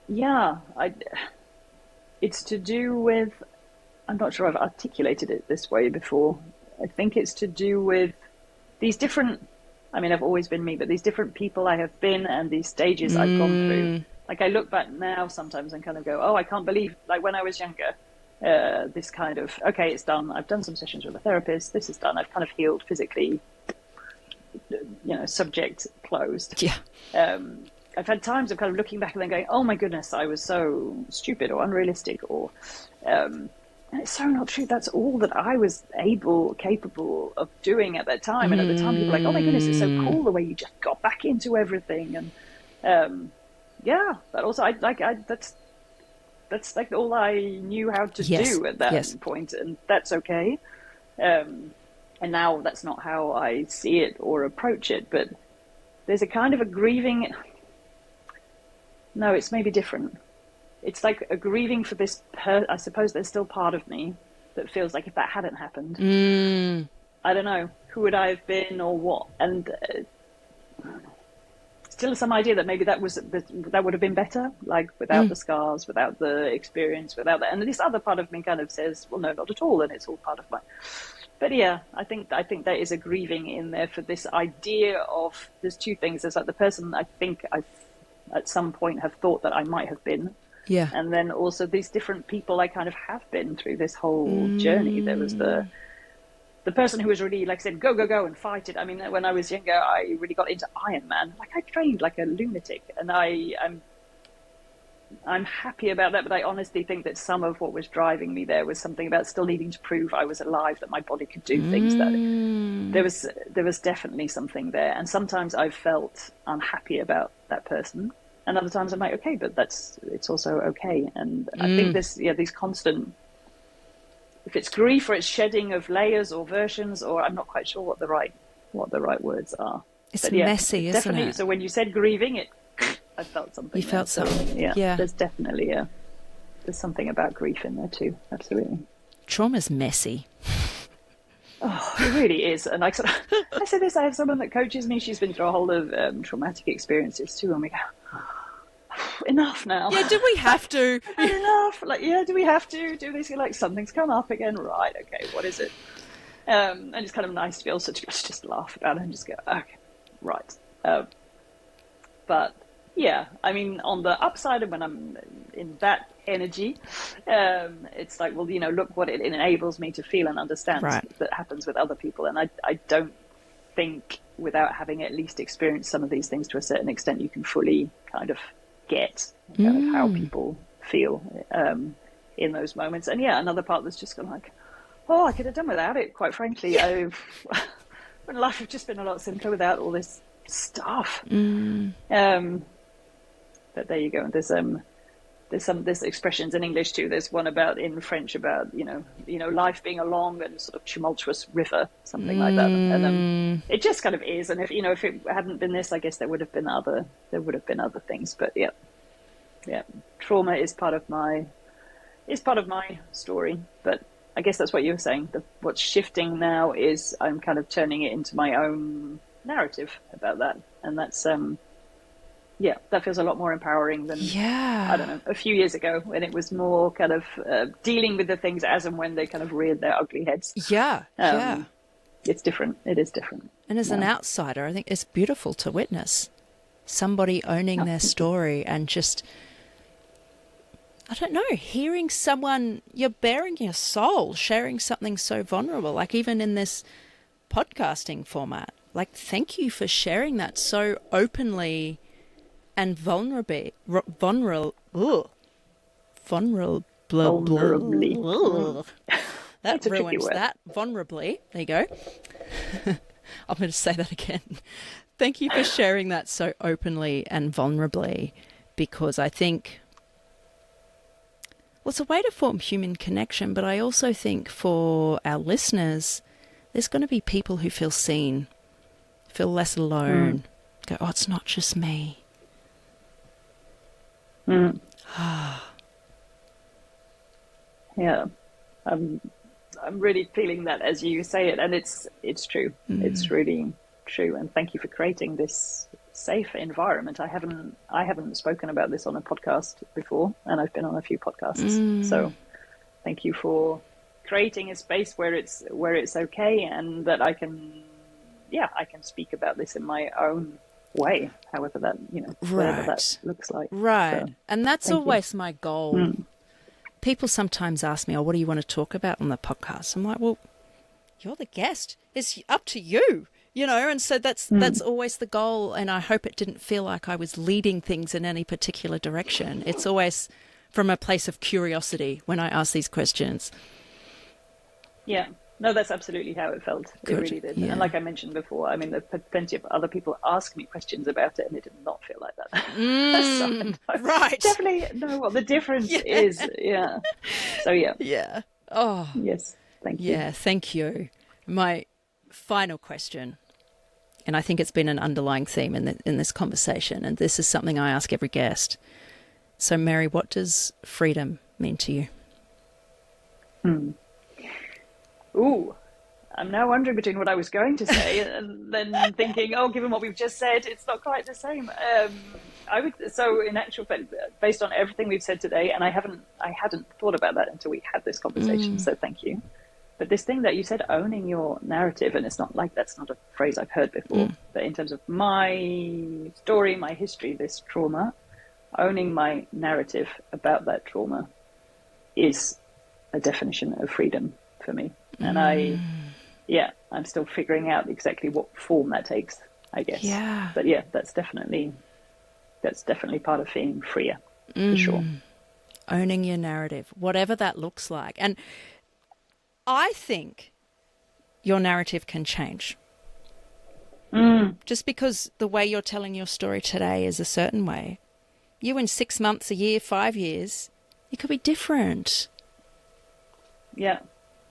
Yeah, it's to do with, I'm not sure I've articulated it this way before. I think it's to do with these different, I mean, I've always been me, but these different people I have been and these stages I've gone through. Like I look back now sometimes and kind of go, oh, I can't believe, like when I was younger, this kind of, okay, it's done. I've done some sessions with a therapist. This is done. I've kind of healed physically, subject closed. Yeah. I've had times of kind of looking back and then going, oh my goodness, I was so stupid or unrealistic or, and it's so not true. That's all that I was capable of doing at that time. And at the time people were like, oh my goodness, it's so cool the way you just got back into everything. And, yeah, but also that's like all I knew how to do at that point, and that's okay. And now that's not how I see it or approach it, but there's a kind of a grieving. No, it's maybe different. It's like a grieving for this. I suppose there's still part of me that feels like if that hadn't happened, I don't know, who would I have been or what, and still some idea that maybe that would have been better, like without the scars, without the experience, without that. And this other part of me kind of says, well, no, not at all, and it's all part of my. But yeah, I think there is a grieving in there for this idea of there's two things. There's like the person I think I at some point have thought that I might have been. Yeah. And then also these different people I kind of have been through this whole journey. There was the person who was really, like I said, go, go, go and fight it. I mean, when I was younger, I really got into Ironman. Like I trained like a lunatic, and I'm happy about that, but I honestly think that some of what was driving me there was something about still needing to prove I was alive, that my body could do things. That there was definitely something there. And sometimes I've felt unhappy about that person, and other times I'm like, okay, but it's also okay. And I think these constant, if it's grief or it's shedding of layers or versions, or I'm not quite sure what the right words are. It's messy, isn't it? So when you said grieving, I felt something. You felt something. Yeah. There's definitely there's something about grief in there too. Absolutely. Trauma's messy. Oh, it really is. And I say this, I have someone that coaches me. She's been through a whole of traumatic experiences too, and we go, enough now. Yeah, do we have to? Enough. Like, yeah, do we have to do this? Like, something's come up again. Right. Okay. What is it? And it's kind of nice to be able to just laugh about it and just go, okay, right. But yeah, I mean, on the upside, when I'm in that energy, it's like, well, look what it enables me to feel and understand that happens with other people. And I don't think without having at least experienced some of these things to a certain extent, you can fully kind of get kind of how people feel in those moments. And yeah, another part that's just gone like, oh, I could have done without it, quite frankly. When life would just been a lot simpler without all this stuff. But there you go. There's expressions in English too. There's one in French about life being a long and sort of tumultuous river, something like that. And it just kind of is. And if it hadn't been this, I guess there would have been other things. But yeah, trauma is part of my story. But I guess that's what you were saying. What's shifting now is I'm kind of turning it into my own narrative about that, and that's that feels a lot more empowering than I don't know, a few years ago when it was more kind of dealing with the things as and when they kind of reared their ugly heads. It's different. It is different. And as an outsider, I think it's beautiful to witness somebody owning their story and just, I don't know, hearing someone, you're bearing your soul, sharing something so vulnerable, like even in this podcasting format. Like, thank you for sharing that so openly and vulnerably. That ruins that. Vulnerably. There you go. I'm going to say that again. Thank you for sharing that so openly and vulnerably, because I think, well, it's a way to form human connection, but I also think for our listeners, there's going to be people who feel seen, feel less alone, go, oh, it's not just me. Yeah, I'm really feeling that as you say it, and it's true. It's really true. And thank you for creating this safe environment. I haven't spoken about this on a podcast before, and I've been on a few podcasts. So thank you for creating a space where it's okay, and that I can speak about this in my own way, however that, whatever that looks like. Right. So, and that's always my goal. People sometimes ask me, oh, what do you want to talk about on the podcast? I'm like, well, you're the guest. It's up to you, and so that's always the goal. And I hope it didn't feel like I was leading things in any particular direction. It's always from a place of curiosity when I ask these questions. Yeah. No, that's absolutely how it felt. Good. It really did. Yeah. And like I mentioned before, I mean, there are plenty of other people ask me questions about it, and it did not feel like that. So right. Definitely know what the difference is. Yeah. So, yeah. Yeah. Oh. Yes. Thank you. Yeah, thank you. My final question, and I think it's been an underlying theme in this conversation, and this is something I ask every guest. So, Mary, what does freedom mean to you? Ooh, I'm now wondering between what I was going to say and then thinking, oh, given what we've just said, it's not quite the same. So in actual fact, based on everything we've said today, and I hadn't thought about that until we had this conversation. So thank you. But this thing that you said, owning your narrative, and it's not like that's not a phrase I've heard before, but in terms of my story, my history, this trauma, owning my narrative about that trauma is a definition of freedom for me. And I'm still figuring out exactly what form that takes, I guess. Yeah. But yeah, that's definitely part of feeling freer, for sure. Owning your narrative, whatever that looks like. And I think your narrative can change. Just because the way you're telling your story today is a certain way, you in 6 months, a year, 5 years, it could be different. Yeah.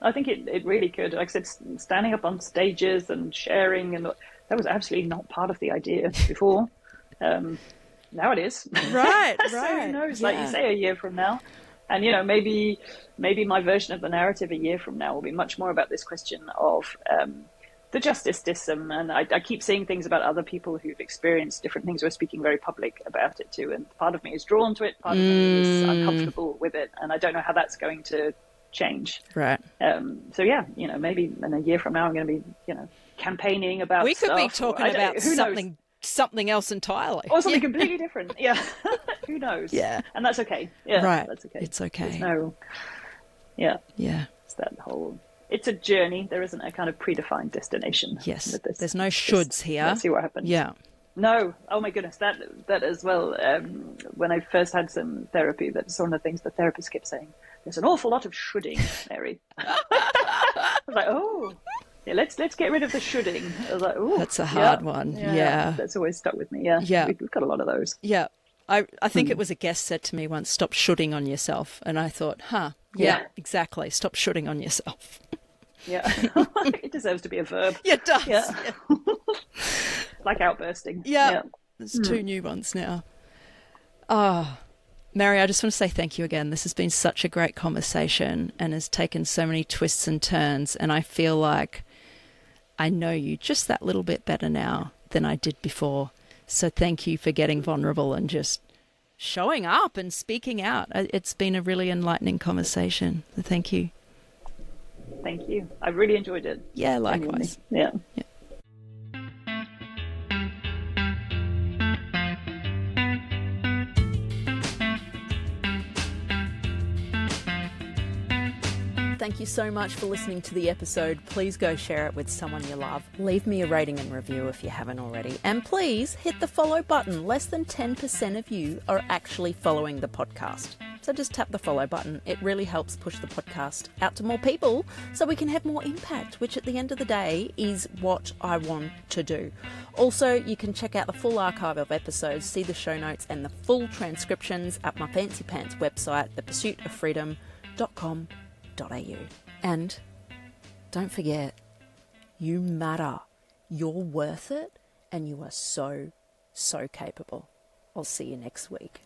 I think it really could. Like I said, standing up on stages and sharing, and that was absolutely not part of the idea before. Now it is. Right, so who knows? Like you say, a year from now, and maybe my version of the narrative a year from now will be much more about this question of the justice system. And I keep seeing things about other people who've experienced different things. We're speaking very public about it too, and part of me is drawn to it. Part of me is uncomfortable with it, and I don't know how that's going to change. Right. So yeah, maybe in a year from now I'm going to be, campaigning about. We could stuff, be talking about something else entirely, or something completely different. Yeah. Who knows? Yeah. And that's okay. Yeah. Right. That's okay. It's okay. There's no. Yeah. Yeah. It's that whole it's a journey. There isn't a kind of predefined destination. Yes. With this. There's no shoulds here. Let's see what happens. Yeah. No. Oh my goodness. That as well. When I first had some therapy, that's one of the things the therapist kept saying. There's an awful lot of shoulding, Mary. I was like, oh, yeah, let's get rid of the shoulding. I was like, oh, that's a hard one. Yeah. That's always stuck with me. Yeah. We've got a lot of those. Yeah. I think it was a guest said to me once, stop shooting on yourself. And I thought, yeah, exactly. Stop shooting on yourself. Yeah. It deserves to be a verb. Yeah, it does. Yeah. Yeah. Like outbursting. Yeah. There's 2 new ones now. Mary, I just want to say thank you again. This has been such a great conversation and has taken so many twists and turns. And I feel like I know you just that little bit better now than I did before. So thank you for getting vulnerable and just showing up and speaking out. It's been a really enlightening conversation. So thank you. Thank you. I really enjoyed it. Yeah, likewise. Yeah. Thank you so much for listening to the episode. Please go share it with someone you love. Leave me a rating and review if you haven't already. And please hit the follow button. Less than 10% of you are actually following the podcast. So just tap the follow button. It really helps push the podcast out to more people so we can have more impact, which at the end of the day is what I want to do. Also, you can check out the full archive of episodes, see the show notes and the full transcriptions at my Fancy Pants website, thepursuitoffreedom.com.au. And don't forget, you matter. You're worth it and you are so, so capable. I'll see you next week.